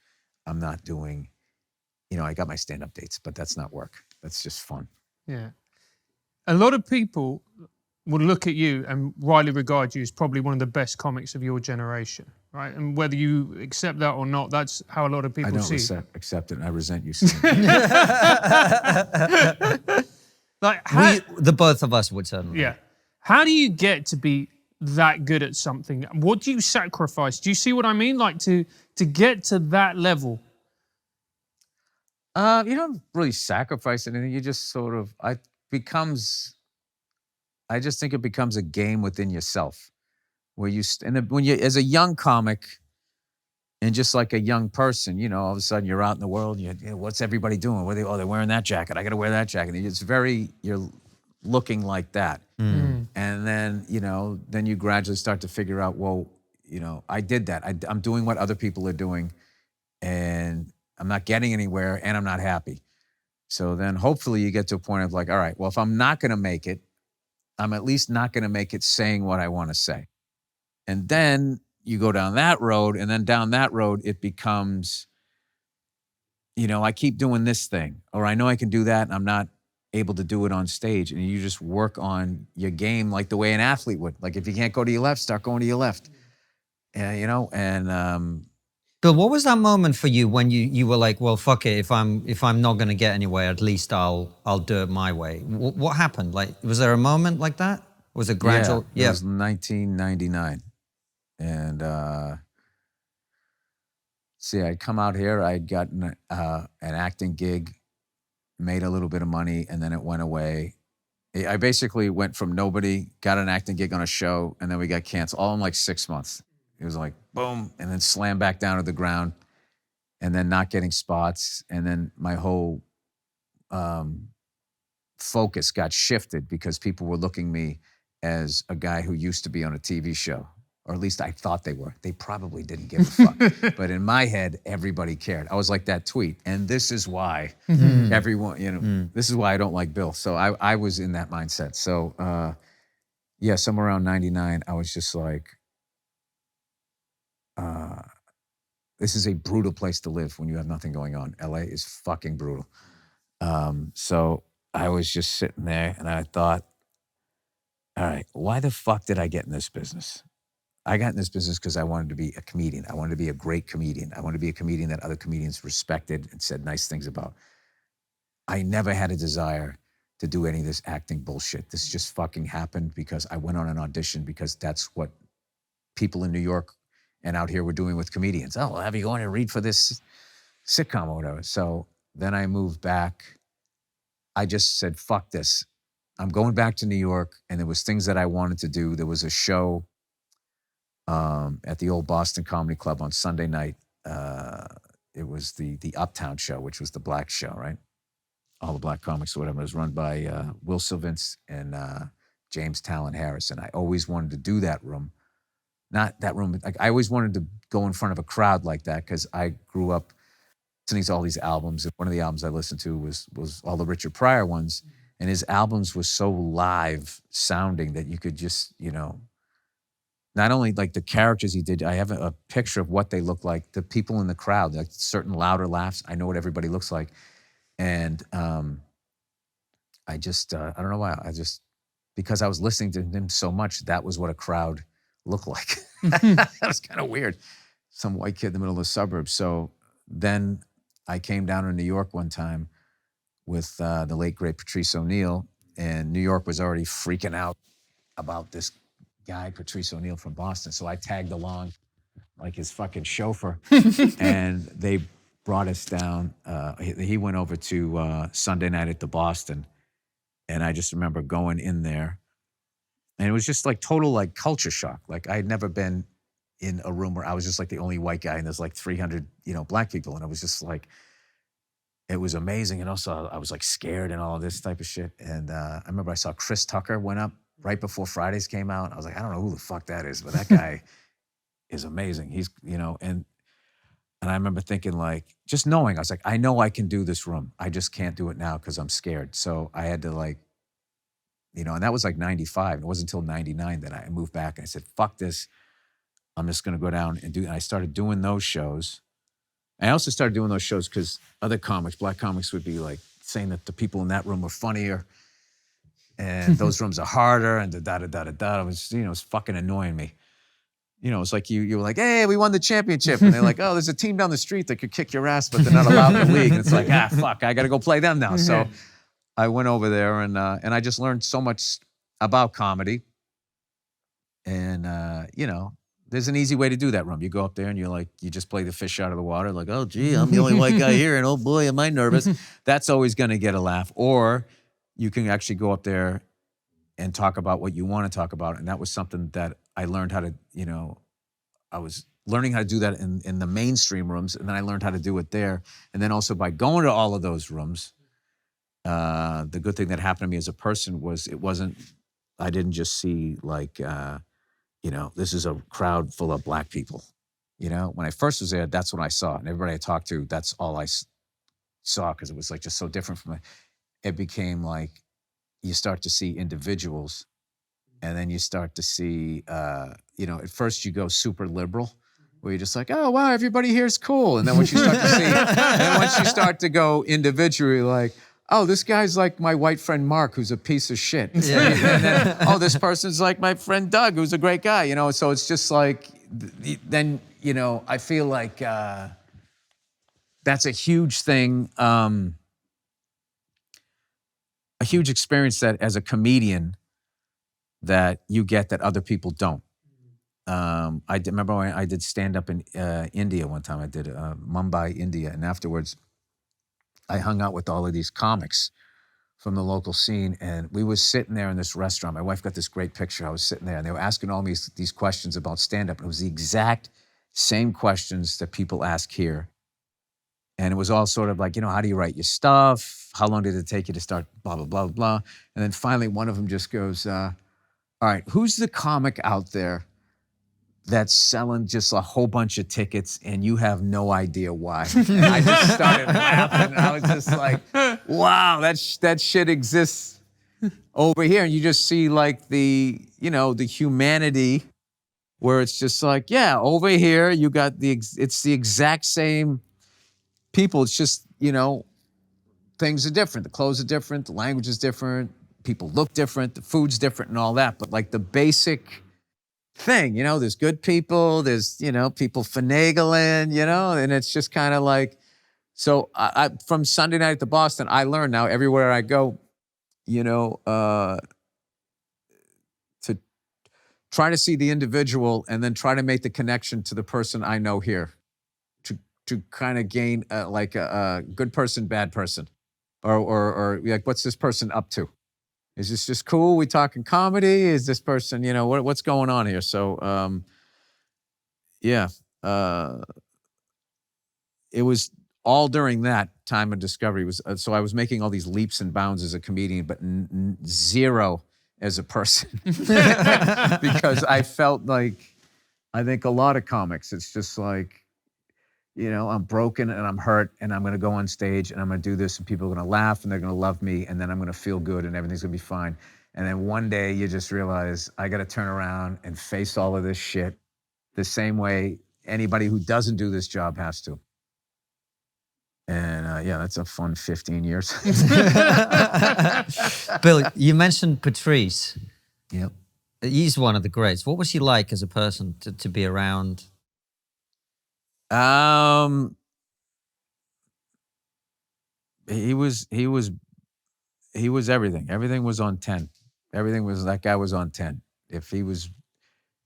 I'm not doing, I got my stand-up dates, but that's not work. That's just fun. yeah. A lot of people would look at you and rightly regard you as probably one of the best comics of your generation, right? And whether you accept that or not, that's how a lot of people see it. I don't accept it. I resent you saying it. Like, The both of us would certainly. yeah. How do you get to be that good at something? What do you sacrifice? Do you see what I mean? Like to get to that level? You don't really sacrifice anything. You just sort of, I just think it becomes a game within yourself, where when you, as a young comic, and just like a young person, all of a sudden you're out in the world. What's everybody doing? They're wearing that jacket. I got to wear that jacket. And you're looking like that, and then then you gradually start to figure out, well, I did that. I'm doing what other people are doing, and I'm not getting anywhere, and I'm not happy. So then hopefully you get to a point of like, all right, well, if I'm not going to make it, I'm at least not going to make it saying what I want to say. And then you go down that road, and then down that road, it becomes, I keep doing this thing, or I know I can do that, and I'm not able to do it on stage. And you just work on your game like the way an athlete would. Like if you can't go to your left, start going to your left. And, Bill, what was that moment for you when you were like, well, fuck it, if I'm not going to get anywhere, at least I'll do it my way? What happened? Like, was there a moment like that? Was it gradual? Yeah, it was 1999. And I'd come out here, I'd gotten an acting gig, made a little bit of money, and then it went away. I basically went from nobody, got an acting gig on a show, and then we got canceled all in like 6 months. It was like, boom, and then slam back down to the ground, and then not getting spots. And then my whole focus got shifted because people were looking at me as a guy who used to be on a TV show, or at least I thought they were. They probably didn't give a fuck. But in my head, everybody cared. I was like that tweet, and this is why everyone, this is why I don't like Bill. So I was in that mindset. So somewhere around 99, I was just like, this is a brutal place to live when you have nothing going on. LA is fucking brutal. So I was just sitting there, and I thought, all right, why the fuck did I get in this business? I got in this business because I wanted to be a comedian. I wanted to be a great comedian. I wanted to be a comedian that other comedians respected and said nice things about. I never had a desire to do any of this acting bullshit. This just fucking happened because I went on an audition because that's what people in New York and out here were doing with comedians. Oh, well, have you going to read for this sitcom or whatever? So then I moved back. I just said, fuck this. I'm going back to New York, and there was things that I wanted to do. There was a show at the old Boston Comedy Club on Sunday night. It was the Uptown show, which was the black show, right? All the black comics or whatever. It was run by Will Sylvance and James Talon Harris. And I always wanted to do that room. Not that room, like I always wanted to go in front of a crowd like that because I grew up listening to all these albums. And one of the albums I listened to was all the Richard Pryor ones. And his albums was so live sounding that you could just, you know, not only like the characters he did, I have a picture of what they look like, the people in the crowd, like certain louder laughs. I know what everybody looks like. And I just, I don't know why, because I was listening to him so much, that was what a crowd looked like. That was kind of weird. Some white kid in the middle of the suburbs. So then I came down to New York one time with the late, great Patrice O'Neill, and New York was already freaking out about this guy, Patrice O'Neill from Boston. So I tagged along like his fucking chauffeur, and they brought us down. He went over to Sunday night at the Boston, and I just remember going in there, and it was just like total like culture shock. Like I had never been in a room where I was just like the only white guy, and there's like 300, you know, black people, and I was just like, it was amazing. And also I was like scared and all of this type of shit. And I remember I saw Chris Tucker went up right before Fridays came out. I was like, I don't know who the fuck that is, but that guy is amazing. He's, you know, and I remember thinking like, just knowing, I was like, I know I can do this room. I just can't do it now because I'm scared. So I had to like, you know, and that was like 95. It wasn't until 99 that I moved back and I said, fuck this. I'm just going to go down and I started doing those shows. I also started doing those shows because other comics, black comics, would be like saying that the people in that room were funnier and those rooms are harder and da-da-da-da-da. It was, you know, it's fucking annoying me. You know, it's like you were like, hey, we won the championship. And they're like, oh, there's a team down the street that could kick your ass, but they're not allowed in the league. And it's like, fuck, I got to go play them now. So I went over there and I just learned so much about comedy. And, you know, there's an easy way to do that room. You go up there and you're like, you just play the fish out of the water. Like, oh, gee, I'm the only white guy here. And oh, boy, am I nervous. That's always going to get a laugh. Or you can actually go up there and talk about what you want to talk about. And that was something that I learned how to, you know, I was learning how to do that in the mainstream rooms. And then I learned how to do it there. And then also by going to all of those rooms, the good thing that happened to me as a person was I didn't just see like, you know, this is a crowd full of black people. You know, when I first was there, that's what I saw. And everybody I talked to, that's all I saw because it was like just so different from it became like you start to see individuals and then you start to see, you know, at first you go super liberal where you're just like, oh, wow, everybody here is cool. And then once you start to see, and once you start to go individually, like, oh, this guy's like my white friend Mark, who's a piece of shit. Yeah. And then, oh, this person's like my friend Doug, who's a great guy, you know? So it's just like, then, you know, I feel like that's a huge thing, a huge experience that as a comedian that you get that other people don't. I remember when I did stand-up in India one time. I did Mumbai, India, and afterwards I hung out with all of these comics from the local scene, and we was sitting there in this restaurant. My wife got this great picture. I was sitting there, and they were asking all these questions about stand-up, and it was the exact same questions that people ask here. And it was all sort of like, you know, how do you write your stuff? How long did it take you to start blah, blah, blah, blah. And then finally one of them just goes, all right, who's the comic out there that's selling just a whole bunch of tickets and you have no idea why? And I just started laughing. I was just like, wow, that shit exists over here. And you just see like the, you know, the humanity where it's just like, yeah, over here you got it's the exact same people. It's just, you know, things are different. The clothes are different. The language is different. People look different. The food's different and all that. But like the basic thing, you know, there's good people, there's, you know, people finagling, you know, and it's just kind of like, so I from Sunday night to Boston, I learned now everywhere I go, you know, to try to see the individual and then try to make the connection to the person I know here to kind of gain like a good person, bad person, or like, what's this person up to? Is this just cool? We talking comedy? Is this person, you know, what's going on here? So, yeah, it was all during that time of discovery. Was so I was making all these leaps and bounds as a comedian, but zero as a person because I felt like, I think a lot of comics, it's just like, you know, I'm broken and I'm hurt and I'm going to go on stage and I'm going to do this and people are going to laugh and they're going to love me and then I'm going to feel good and everything's going to be fine. And then one day you just realize I got to turn around and face all of this shit the same way anybody who doesn't do this job has to. And yeah, that's a fun 15 years. Bill, you mentioned Patrice. Yep. He's one of the greats. What was he like as a person to be around? He was everything. Everything was on 10. That guy was on 10. If he was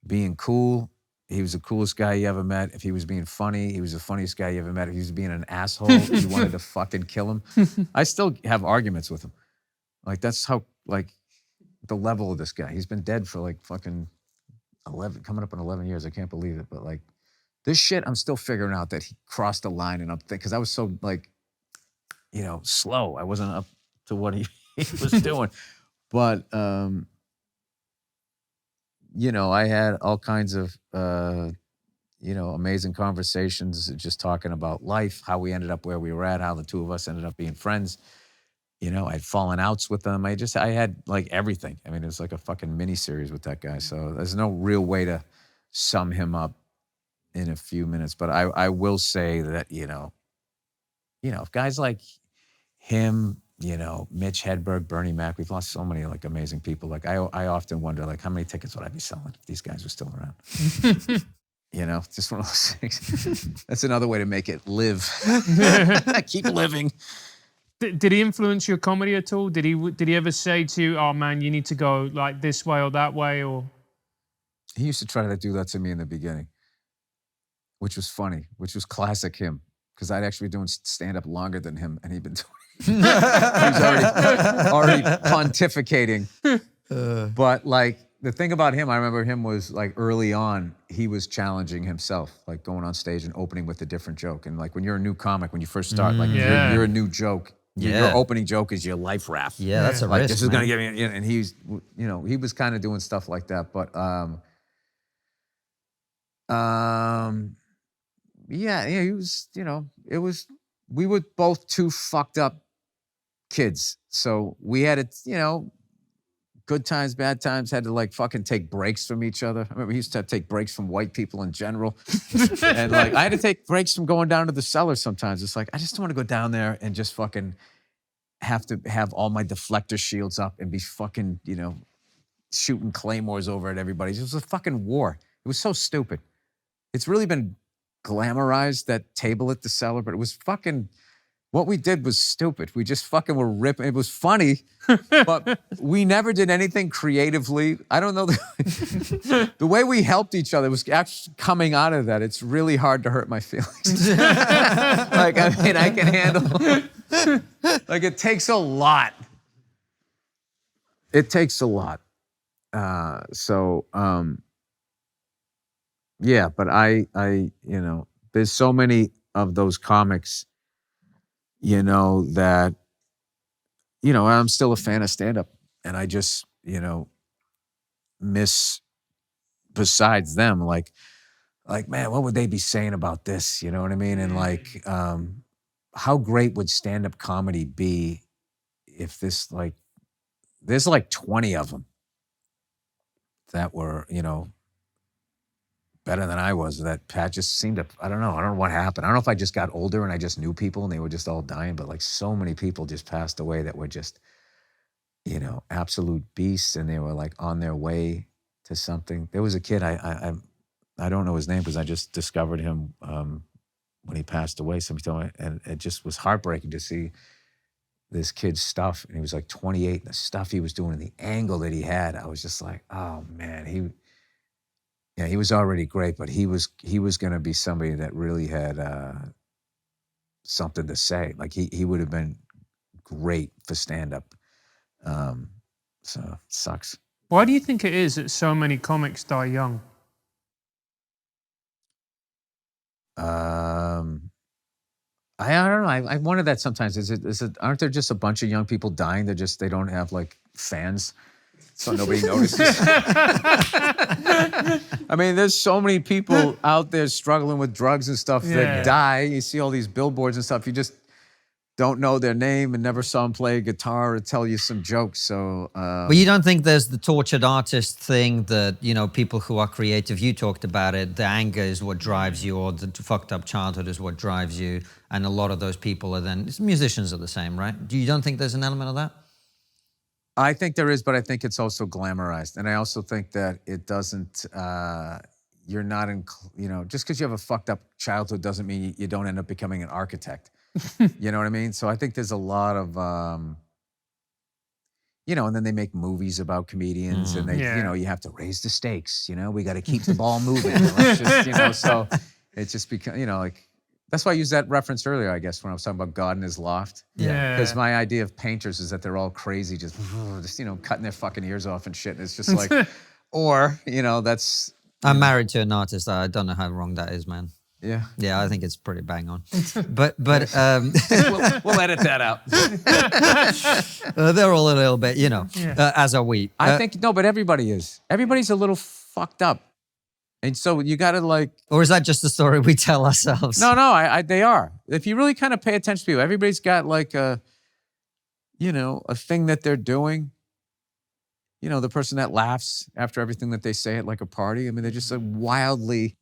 being cool, he was the coolest guy you ever met. If he was being funny, he was the funniest guy you ever met. If he was being an asshole, you wanted to fucking kill him. I still have arguments with him. Like, that's how, like, the level of this guy. He's been dead for like fucking 11, coming up on 11 years. I can't believe it. But like, this shit, I'm still figuring out that he crossed the line, and I'm thinking, because I was so like, you know, slow. I wasn't up to what he was doing. But, you know, I had all kinds of, you know, amazing conversations, just talking about life, how we ended up where we were at, how the two of us ended up being friends. You know, I'd fallen outs with them. I had like everything. I mean, it was like a fucking mini series with that guy. So there's no real way to sum him up in a few minutes. But I will say that, you know, if guys like him, you know, Mitch Hedberg, Bernie Mac, we've lost so many like amazing people. Like I often wonder, like, how many tickets would I be selling if these guys were still around? You know, just one of those things. That's another way to make it live. Keep living. Did he influence your comedy at all? Did he ever say to you, "Oh man, you need to go like this way or that way"? Or he used to try to do that to me in the beginning, which was funny, which was classic him, because I'd actually been doing stand-up longer than him, and he'd been doing. He was already pontificating. But like, the thing about him, I remember him was like, early on, he was challenging himself, like going on stage and opening with a different joke. And like, when you're a new comic, when you first start, like you're a new joke. Your opening joke is your life raft. Yeah, that's a like, risk, this is man. gonna get me. And he's, you know, he was kind of doing stuff like that. But yeah, he was. You know, we were both two fucked up kids, so we had it. You know, good times, bad times, had to like fucking take breaks from each other. I remember he used to have to take breaks from white people in general. And like, I had to take breaks from going down to the cellar sometimes. It's like, I just don't want to go down there and just fucking have to have all my deflector shields up and be fucking, you know, shooting claymores over at everybody. It was a fucking war. It was so stupid. It's really been glamorized, that table at the cellar, but it was fucking, what we did was stupid. We just fucking were ripping. It was funny, but we never did anything creatively. I don't know. The way we helped each other was actually coming out of that. It's really hard to hurt my feelings. Like, I mean, I can handle, like, it takes a lot. It takes a lot. Yeah, but I, you know, there's so many of those comics, you know, that, you know, I'm still a fan of stand-up, and I just, you know, miss, besides them, like, man, what would they be saying about this? You know what I mean? And like, how great would stand-up comedy be if this, like, there's like 20 of them that were, you know, better than I was. That Pat just seemed to, I don't know what happened. I don't know if I just got older and I just knew people and they were just all dying, but like, so many people just passed away that were just, you know, absolute beasts, and they were like on their way to something. There was a kid, I don't know his name because I just discovered him when he passed away. Somebody told me, and it just was heartbreaking to see this kid's stuff. And he was like 28, and the stuff he was doing and the angle that he had, I was just like, oh man, he was already great, but he was going to be somebody that really had something to say. Like he would have been great for stand-up. So it sucks. Why do you think it is that so many comics die young? I don't know. I wonder that sometimes. Is it? Aren't there just a bunch of young people dying? They don't have like fans, so nobody notices. I mean, there's so many people out there struggling with drugs and stuff that die. You see all these billboards and stuff. You just don't know their name and never saw them play a guitar or tell you some jokes. So, but you don't think there's the tortured artist thing that, you know, people who are creative, you talked about it, the anger is what drives you, or the fucked up childhood is what drives you. And a lot of those people are then, musicians are the same, right? You don't think there's an element of that? I think there is, but I think it's also glamorized. And I also think that it doesn't, you're not in, you know, just because you have a fucked up childhood doesn't mean you don't end up becoming an architect. You know what I mean? So I think there's a lot of, you know, and then they make movies about comedians and they, you know, you have to raise the stakes, you know, we got to keep the ball moving. Let's just, you know, so it just becomes, you know, like, that's why I used that reference earlier, I guess, when I was talking about God in his loft. Yeah. Because my idea of painters is that they're all crazy, just, you know, cutting their fucking ears off and shit. And it's just like, or, you know, that's. I'm married to an artist. I don't know how wrong that is, man. Yeah. Yeah, I think it's pretty bang on. But we'll edit that out. They're all a little bit, you know, as are we. I think, no, but everybody is. Everybody's a little fucked up. And so you got to like. Or is that just the story we tell ourselves? No, they are. If you really kind of pay attention to people, everybody's got like a, you know, a thing that they're doing. You know, the person that laughs after everything that they say at like a party. I mean, they're just like wildly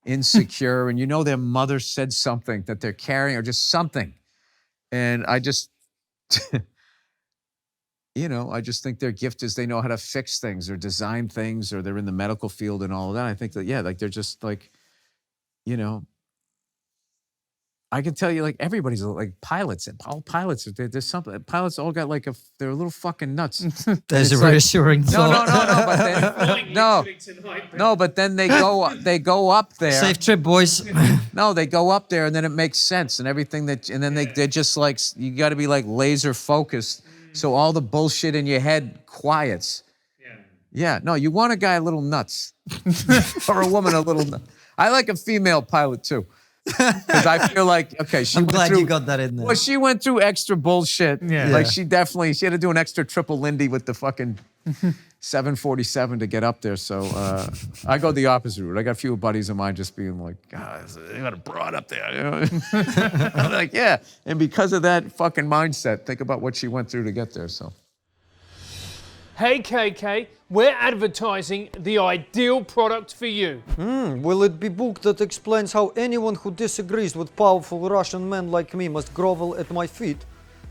insecure, and you know their mother said something that they're carrying or just something. And I just, you know, I just think their gift is they know how to fix things or design things, or they're in the medical field and all of that. I think that, yeah, like they're just like, you know, I can tell you like everybody's like pilots, and all pilots, there's something, pilots all got like they're a little fucking nuts. There's a reassuring thought. No, but then they go up there. Safe trip, boys. No, they go up there and then it makes sense and everything and then they're just like, you got to be like laser focused. So all the bullshit in your head quiets. Yeah, no, you want a guy a little nuts or a woman a little nuts. I like a female pilot too. Because I feel like, okay, I'm glad you got that in there. Well, she went through extra bullshit. Yeah. Like she had to do an extra triple Lindy with the fucking 747 to get up there. So I go the opposite route. I got a few buddies of mine just being like, God, they got a broad up there. You know? I'm like, yeah. And because of that fucking mindset, think about what she went through to get there. So. Hey KK, we're advertising the ideal product for you. Will it be book that explains how anyone who disagrees with powerful Russian men like me must grovel at my feet?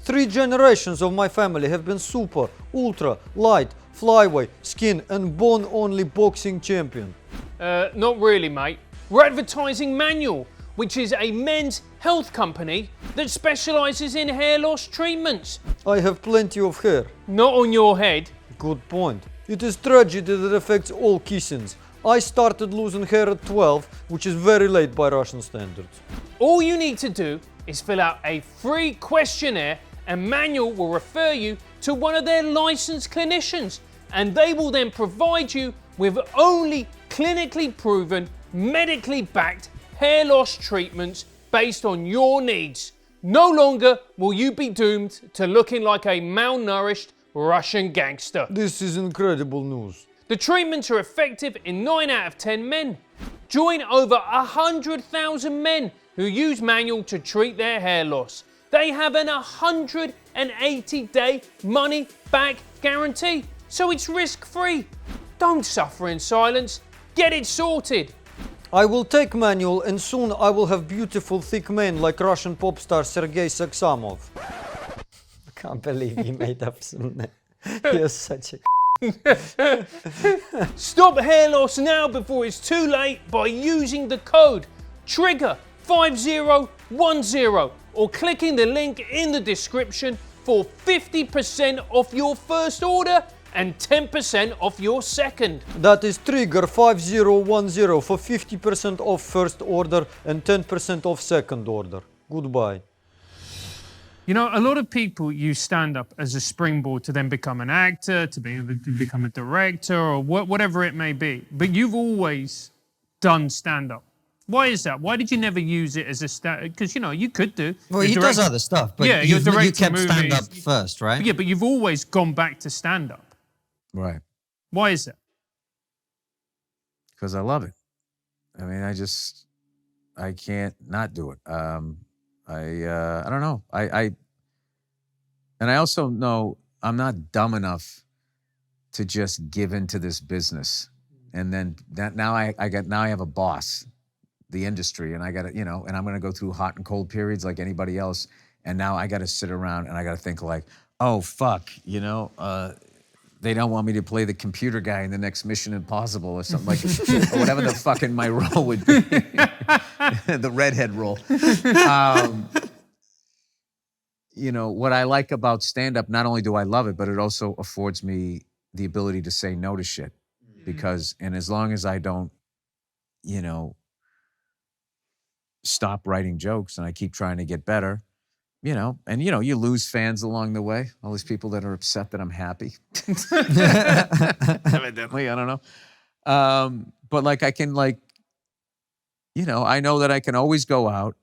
3 generations of my family have been super, ultra, light, flyweight, skin and bone-only boxing champion. Not really, mate. We're advertising Manual, which is a men's health company that specializes in hair loss treatments. I have plenty of hair. Not on your head. Good point. It is tragedy that affects all kissings. I started losing hair at 12, which is very late by Russian standards. All you need to do is fill out a free questionnaire and Manual will refer you to one of their licensed clinicians, and they will then provide you with only clinically proven, medically backed hair loss treatments based on your needs. No longer will you be doomed to looking like a malnourished Russian gangster. This is incredible news. The treatments are effective in 9 out of 10 men. Join over 100,000 men who use Manual to treat their hair loss. They have an 180-day money-back guarantee, so it's risk-free. Don't suffer in silence. Get it sorted. I will take Manual and soon I will have beautiful thick men like Russian pop star Sergei Saksamov. I can't believe you made up some. You're such a. Stop hair loss now before it's too late by using the code TRIGGER5010 or clicking the link in the description for 50% off your first order and 10% off your second. That is Trigger5010 for 50% off first order and 10% off second order. Goodbye. You know, a lot of people use stand-up as a springboard to then become an actor, to become a director, or whatever it may be. But you've always done stand-up. Why is that? Why did you never use it as a stand? Because, you know, you could do. Well, he does other stuff, but yeah, you directing kept movies. stand-up first, right? Yeah, but you've always gone back to stand-up. Right. Why is that? Because I love it. I mean, I can't not do it. I don't know. And I also know I'm not dumb enough to just give into this business. And then now I have a boss, the industry, and I got to, you know, and I'm going to go through hot and cold periods like anybody else. And now I got to sit around and I got to think like, oh, fuck, you know, they don't want me to play the computer guy in the next Mission Impossible or something like or whatever the fucking my role would be. The redhead role. You know, what I like about stand-up, not only do I love it, but it also affords me the ability to say no to shit. Because, and as long as I don't, you know, stop writing jokes and I keep trying to get better, you know, and, you know, you lose fans along the way. All these people that are upset that I'm happy. Evidently, I don't know. But like I can like, you know, I know that I can always go out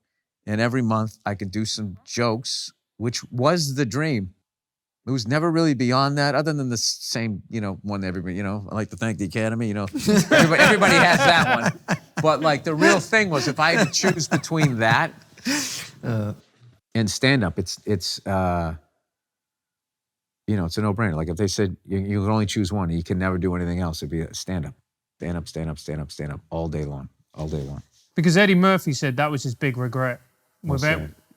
and every month I can do some jokes, which was the dream. It was never really beyond that, other than the same, you know, one everybody, you know, I like to thank the Academy, you know, everybody has that one. But like the real thing was if I had to choose between that and stand-up, it's you know, it's a no-brainer. Like if they said you can only choose one, you can never do anything else, it'd be a stand-up, stand-up, stand-up, stand-up, stand-up, all day long, all day long. Because Eddie Murphy said that was his big regret.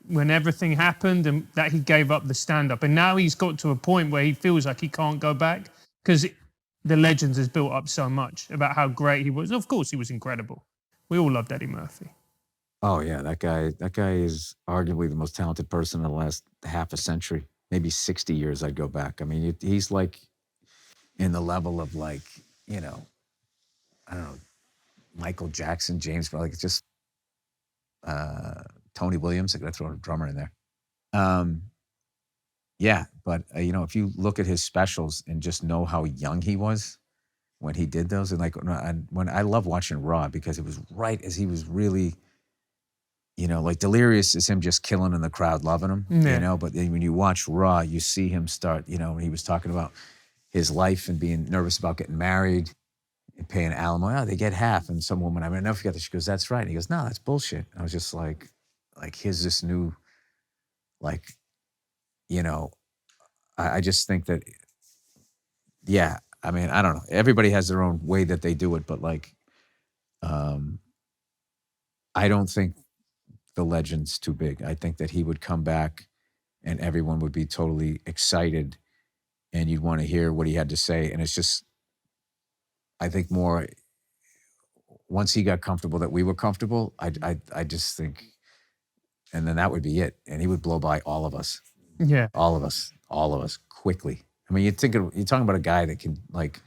When everything happened and that he gave up the stand-up. And now he's got to a point where he feels like he can't go back because the Legends has built up so much about how great he was. And of course, he was incredible. We all loved Eddie Murphy. Oh, yeah, that guy is arguably the most talented person in the last half a century, maybe 60 years I'd go back. I mean, he's like in the level of like, you know, I don't know, Michael Jackson, James Brown, like it's just Tony Williams. I got to throw a drummer in there. Yeah, but you know, if you look at his specials and just know how young he was when he did those, and like when I love watching Raw because it was right as he was really, you know, like Delirious is him just killing in the crowd, loving him, you know. But then when you watch Raw, you see him start, you know, when he was talking about his life and being nervous about getting married and paying alimony. Oh, they get half. And some woman, I mean, I never forget that. She goes, "That's right." And he goes, "No, that's bullshit." And I was just like here's this new, like, you know, I just think that, yeah, I mean, I don't know. Everybody has their own way that they do it, but like, I don't think the Legend's too big. I think that he would come back and everyone would be totally excited and you'd want to hear what he had to say. And it's just, I think more, once he got comfortable that we were comfortable, I just think, and then that would be it. And he would blow by all of us. Yeah. All of us quickly. I mean, you're talking about a guy that can like,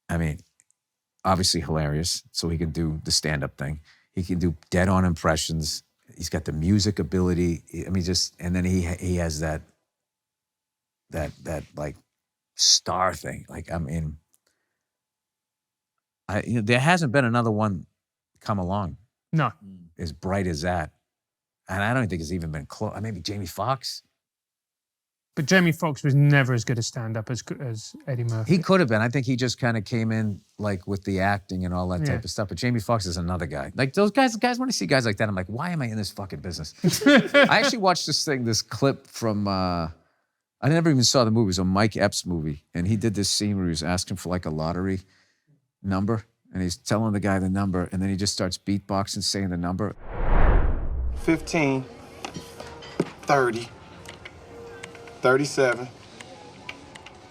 I mean, obviously hilarious. So he can do the stand-up thing. He can do dead-on impressions. He's got the music ability. I mean, just, and then he has that like star thing. Like, I mean, you know, there hasn't been another one come along. No. As bright as that. And I don't think it's even been close. Maybe Jamie Foxx. But Jamie Foxx was never as good a stand-up as Eddie Murphy. He could have been. I think he just kind of came in like with the acting and all that type of stuff. But Jamie Foxx is another guy. Like those guys, when I see guys like that, I'm like, why am I in this fucking business? I actually watched this clip from, I never even saw the movie. It was a Mike Epps movie. And he did this scene where he was asking for like a lottery number. And he's telling the guy the number. And then he just starts beatboxing, saying the number. 15, 30, 37,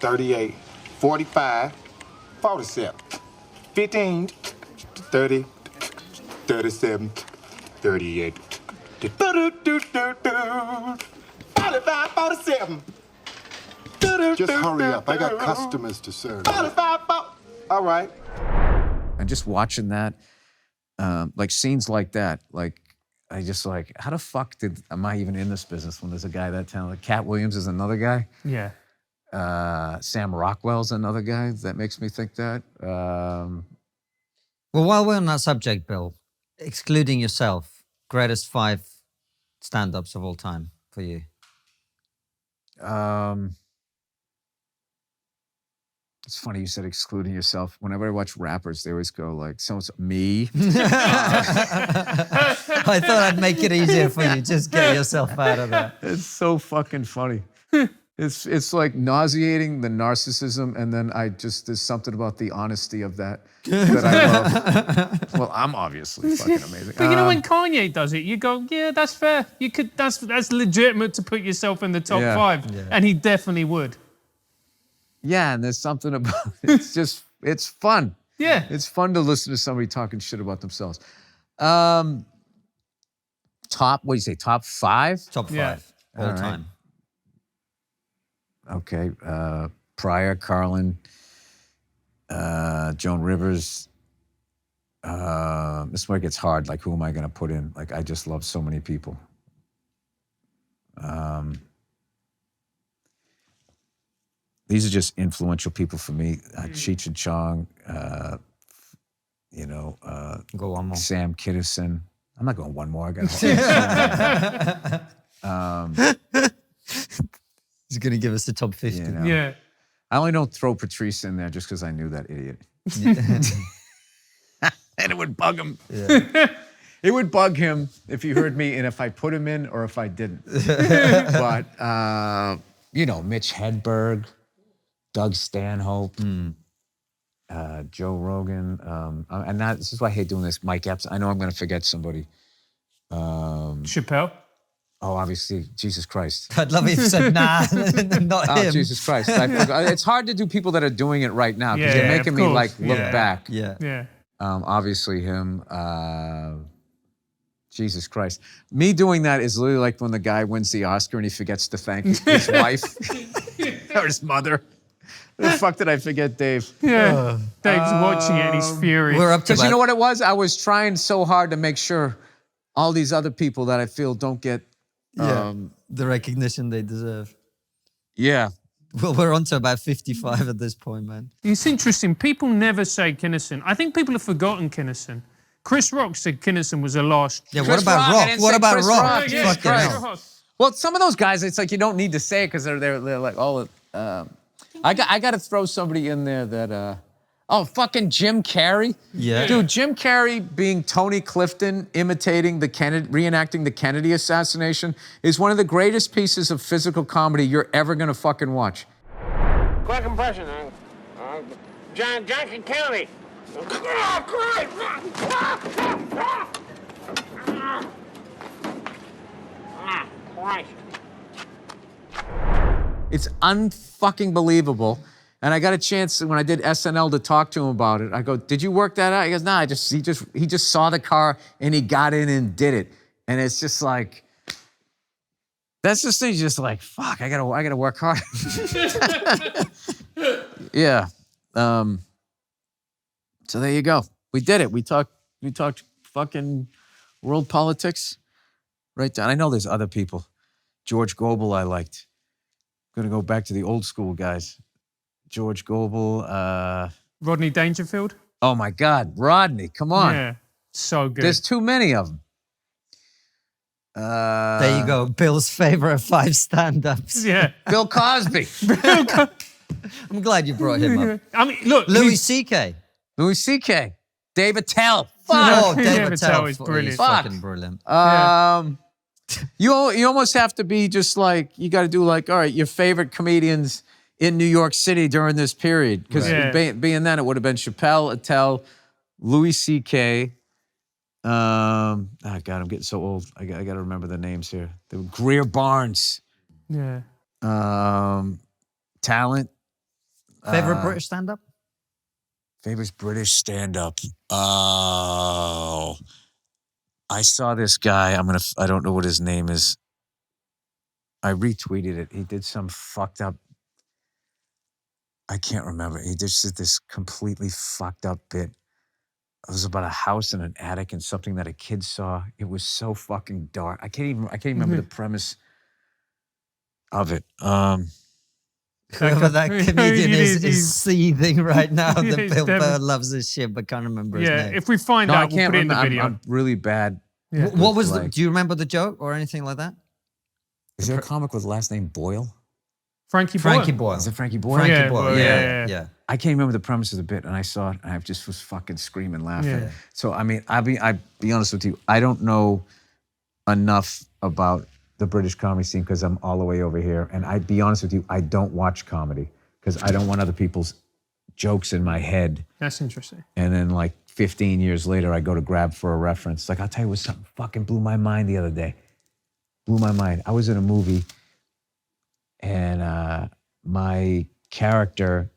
38, 45, 47, 15, 30, 37, 38, 45, 47. Just hurry up. I got customers to serve. 45, all right. And just watching that, like scenes like that, like I just like, how the fuck am I even in this business when there's a guy that talented? Cat Williams is another guy. Yeah. Sam Rockwell's another guy that makes me think that. Well, while we're on that subject, Bill, excluding yourself, greatest 5 stand-ups of all time for you? It's funny you said excluding yourself. Whenever I watch rappers, they always go like, so-and-so, me. I thought I'd make it easier for you. Just get yourself out of that. It's so fucking funny. It's like nauseating, the narcissism, and then there's something about the honesty of that I love. Well, I'm obviously fucking amazing. But you know when Kanye does it, you go, yeah, that's fair. You could. That's legitimate to put yourself in the top 5, and he definitely would. Yeah, and there's something about it's fun. Yeah. It's fun to listen to somebody talking shit about themselves. What do you say, top 5? Top 5 Yeah. all right. time. Okay, Pryor, Carlin, Joan Rivers. This is where it gets hard. Like, who am I going to put in? Like, I just love so many people. These are just influential people for me. Cheech and Chong, Go one more. Sam Kinison. I'm not going one more. I got He's going to give us the top 50. you know. Yeah. I only don't throw Patrice in there just because I knew that idiot. And it would bug him. Yeah. It would bug him if he heard me and if I put him in or if I didn't. But, Mitch Hedberg, Doug Stanhope, Joe Rogan. And this is why I hate doing this. Mike Epps. I know I'm going to forget somebody. Chappelle. Oh, obviously, Jesus Christ. I'd love if you said, nah, not Oh, him. Jesus Christ. I forgot. It's hard to do people that are doing it right now because Yeah, you're making of me course. look Yeah. back. Yeah. Yeah. Obviously him. Jesus Christ. Me doing that is literally like when the guy wins the Oscar and he forgets to thank his wife or his mother. The fuck did I forget, Dave? Yeah. Dave's watching it and he's furious. We're up to Because you about- know what it was? I was trying so hard to make sure all these other people that I feel don't get. the recognition they deserve. Yeah. Well, we're on to about 55 at this point, man. It's interesting. People never say Kinison. I think people have forgotten Kinison. Chris Rock said Kinison was the last. Yeah, Chris what about Rock? I Rock? didn't What say about Chris Rock? Rock. Yeah, Fucking Chris hell. Rock. Well, some of those guys, it's like you don't need to say it because they're like all. I got to throw somebody in there that. Fucking Jim Carrey. Yeah. Dude, Jim Carrey being Tony Clifton, reenacting the Kennedy assassination is one of the greatest pieces of physical comedy you're ever gonna fucking watch. Quick impression, Johnson County. Christ. It's unfucking believable. And I got a chance when I did SNL to talk to him about it. I go, "Did you work that out?" He goes, "Nah, he just saw the car and he got in and did it." And it's just like, that's just thing. Just like, fuck, I gotta work hard. Yeah. So there you go. We did it. We talked fucking world politics right down. I know there's other people. George Gobel I liked. Gonna go back to the old school guys. George Gobel. Rodney Dangerfield. Oh my God, Rodney! Come on, Yeah. So good. there's too many of them. There you go. Bill's favorite 5 stand-ups. Yeah. Bill Cosby, I'm glad you brought him up. I mean, look. Louis C.K. Louis C.K., Dave Attell. Oh, Yeah, David Attell Tell is is brilliant. fucking brilliant. You almost have to be just like, you got to do like, all right, your favorite comedians in New York City during this period. Because Right. being then, it would have been Chappelle, Attell, Louis C.K. God, I'm getting so old. I got to remember the names here. They were Greer Barnes. Yeah. Talent. Favorite British stand-up? Favorite British stand-up. Oh, I saw this guy. I don't know what his name is. I retweeted it. He did some fucked up. I can't remember. He just did this completely fucked up bit. It was about a house in an attic and something that a kid saw. It was so fucking dark. I can't even remember the premise of it. Whoever that comedian is he's- seething right now Yeah, that he's Bill Burr definitely- loves this shit, but can't remember his Yeah, name. if we find No, I out, we'll can't put it in the remember. video. I'm really bad. Yeah. What was like- do you remember the joke or anything like that? Is there a comic with the last name Boyle? Frankie Frankie Boyle. Boyle. Is it Frankie Boyle? Frankie Yeah, Boyle. Boyle, Yeah, yeah. I can't remember the premise of the bit, and I saw it, and I just was fucking screaming, laughing. Yeah. So I mean, I'll be honest with you. I don't know enough about the British comedy scene because I'm all the way over here, and I'd be honest with you, I don't watch comedy because I don't want other people's jokes in my head. That's interesting. And then like 15 years later, I go to grab for a reference. Like I'll tell you what, something fucking blew my mind the other day. Blew my mind. I was in a movie, and my character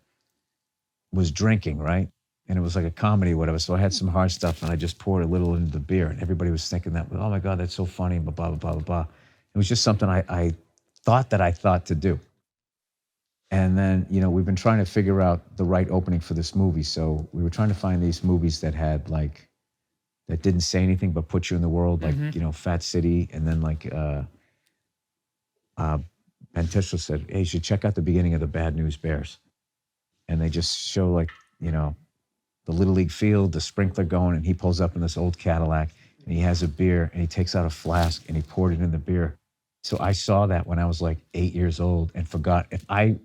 was drinking, right? And it was like a comedy, whatever. So I had some hard stuff, and I just poured a little into the beer, and everybody was thinking that, oh my God, that's so funny, blah, blah, blah, blah, blah. It was just something I thought to do. And then, you know, we've been trying to figure out the right opening for this movie. So we were trying to find these movies that had like, that didn't say anything but put you in the world, like, you know, Fat City. And then like, Ben Tischler said, hey, you should check out the beginning of the Bad News Bears. And they just show like, you know, the Little League field, the sprinkler going, and he pulls up in this old Cadillac, and he has a beer, and he takes out a flask, and he poured it in the beer. So I saw that when I was like 8 years old and forgot I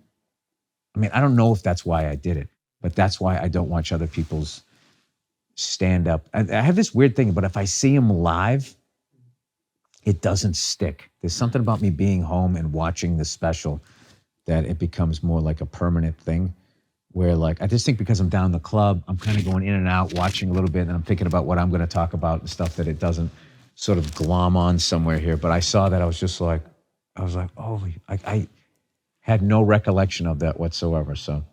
mean, I don't know if that's why I did it, but that's why I don't watch other people's stand-up. I have this weird thing, but if I see them live, it doesn't stick. There's something about me being home and watching the special that it becomes more like a permanent thing where like, I just think because I'm down in the club, I'm kind of going in and out, watching a little bit, and I'm thinking about what I'm going to talk about and stuff that it doesn't sort of glom on somewhere here. But I saw that, I was like, holy, I had no recollection of that whatsoever. So,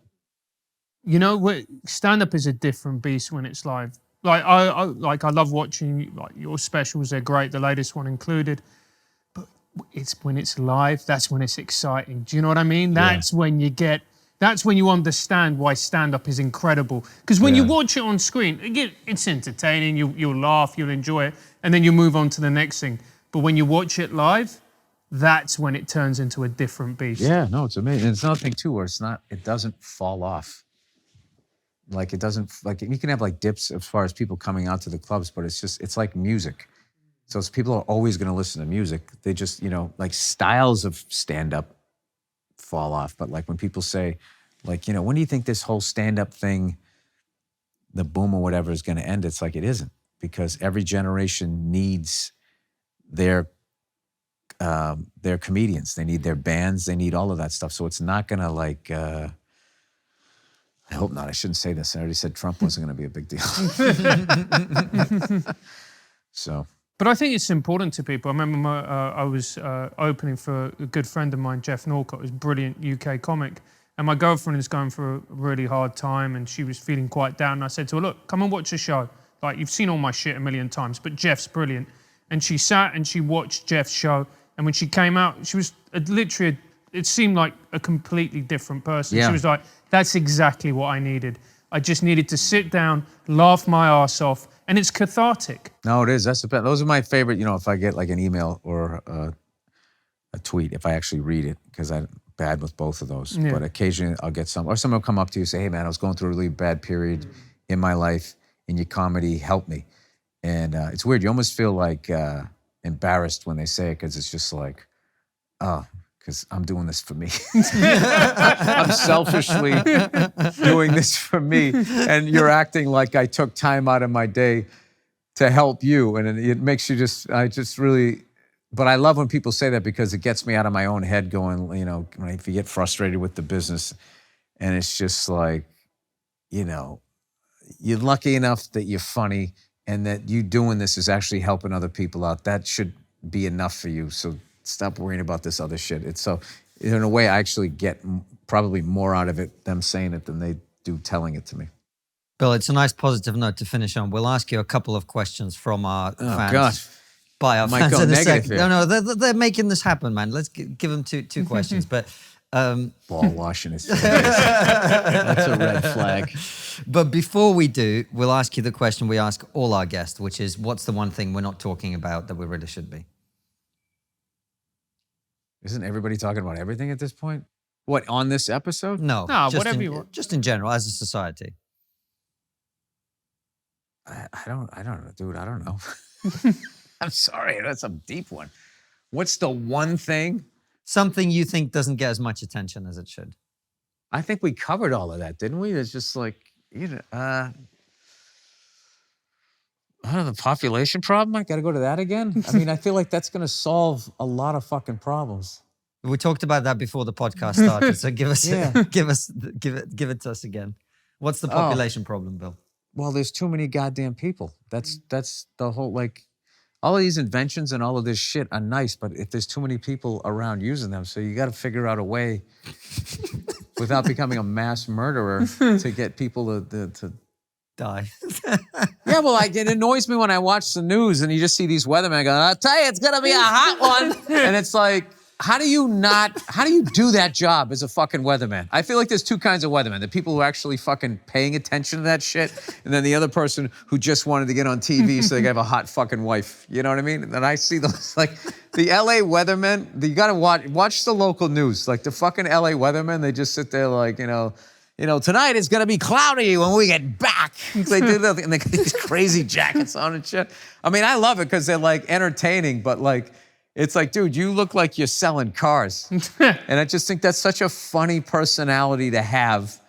You know, stand-up is a different beast when it's live. Like I love watching like your specials. They're great, the latest one included. But it's when it's live, that's when it's exciting. Do you know what I mean? That's when you get. That's when you understand why stand-up is incredible. Because when you watch it on screen, it's entertaining. You'll laugh, you'll enjoy it, and then you move on to the next thing. But when you watch it live, that's when it turns into a different beast. yeah, no, it's amazing. And it's another thing too, where it doesn't fall off. Like it doesn't, like you can have like dips as far as people coming out to the clubs, but it's like music. So people are always going to listen to music. They just, you know, like styles of stand-up fall off. But like when people say, like, you know, when do you think this whole stand-up thing, the boom or whatever, is going to end? It's like it isn't, because every generation needs their comedians. They need their bands. They need all of that stuff. So it's not going to like, I hope not. I shouldn't say this. I already said Trump wasn't going to be a big deal. So. But I think it's important to people. I remember I was opening for a good friend of mine, Jeff Norcott, who's a brilliant UK comic. And my girlfriend is going through a really hard time and she was feeling quite down. And I said to her, look, come and watch the show. Like, you've seen all my shit a million times, but Jeff's brilliant. And she sat and she watched Jeff's show. And when she came out, she was literally, it seemed like a completely different person. Yeah. She was like, that's exactly what I needed. I just needed to sit down, laugh my ass off, and it's cathartic. No, it is. That's the best. Those are my favorite. You know, if I get like an email or a tweet, if I actually read it, because I'm bad with both of those. Yeah. But occasionally I'll get some, or someone will come up to you and say, hey man, I was going through a really bad period in my life, and your comedy helped me. And it's weird. You almost feel like embarrassed when they say it, because it's just like, oh, because I'm doing this for me. I'm selfishly doing this for me. And you're acting like I took time out of my day to help you. And it makes you but I love when people say that, because it gets me out of my own head going, you know, if you get frustrated with the business, and it's just like, you know, you're lucky enough that you're funny and that you doing this is actually helping other people out. That should be enough for you. So stop worrying about this other shit. It's so, in a way, I actually get probably more out of it, them saying it, than they do telling it to me. Bill, it's a nice positive note to finish on. We'll ask you a couple of questions from our fans. God. By our Might fans go in a negative second. here. No, they're making this happen, man. Let's give them two questions. But Ball washing his face. That's a red flag. But before we do, we'll ask you the question we ask all our guests, which is, what's the one thing we're not talking about that we really should be? Isn't everybody talking about everything at this point? What, on this episode? No, No, just whatever in, you want. Just in general, as a society. I don't know, dude. I don't know. I'm sorry. That's a deep one. What's the one thing? Something you think doesn't get as much attention as it should. I think we covered all of that, didn't we? It's just like, you know, I don't know, the population problem. I got to go to that again. I mean, I feel like that's going to solve a lot of fucking problems. We talked about that before the podcast started. So give us, Yeah. give it to us again. What's the population problem, Bill? Well, there's too many goddamn people. That's the whole, like, all of these inventions and all of this shit are nice, but if there's too many people around using them, so you got to figure out a way without becoming a mass murderer to get people to Die. Yeah, well, it annoys me when I watch the news and you just see these weathermen going, I'll tell you, it's going to be a hot one. And it's like, how do you do that job as a fucking weatherman? I feel like there's two kinds of weathermen. The people who are actually fucking paying attention to that shit, and then the other person who just wanted to get on TV so they could have a hot fucking wife. You know what I mean? And I see those, like, the LA weathermen, you gotta watch the local news. Like, the fucking LA weathermen, they just sit there like, you know, tonight it's gonna be cloudy when we get back. They do that, and they got these crazy jackets on and shit. I mean, I love it because they're like entertaining, but like, it's like, dude, you look like you're selling cars. And I just think that's such a funny personality to have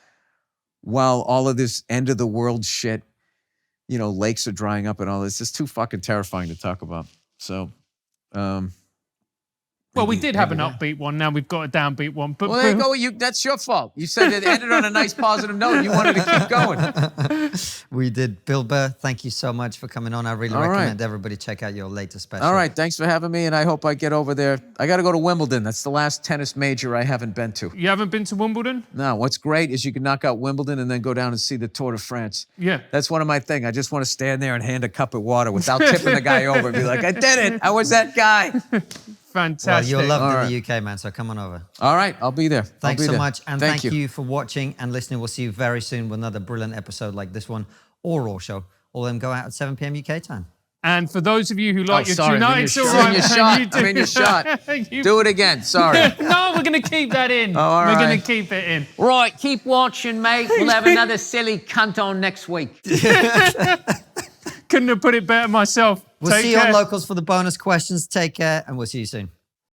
while all of this end of the world shit, lakes are drying up and all this. It's too fucking terrifying to talk about. So, Well, we did have an upbeat one. Now we've got a downbeat one. But well, there you go. That's your fault. You said it ended on a nice positive note. You wanted to keep going. We did. Bill Burr, thank you so much for coming on. I really recommend everybody check out your latest special. All right. Thanks for having me, and I hope I get over there. I got to go to Wimbledon. That's the last tennis major I haven't been to. You haven't been to Wimbledon? No. What's great is you can knock out Wimbledon and then go down and see the Tour de France. Yeah. That's one of my things. I just want to stand there and hand a cup of water without tipping the guy over and be like, I did it. I was that guy. Fantastic. Well, you're loved in the UK, man, so come on over. All right, I'll be there. Thanks so much. And thank you for watching and listening. We'll see you very soon with another brilliant episode like this one or Raw Show. All of them go out at 7 p.m. UK time. And for those of you who like your sorry, tuna, it's all right. I'm in your shot. Do it again. Sorry. No, we're going to keep that in. All We're right. going to keep it in. Right, keep watching, mate. We'll have another silly cunt on next week. Couldn't have put it better myself. We'll Take see you care. on Locals for the bonus questions. Take care, and we'll see you soon.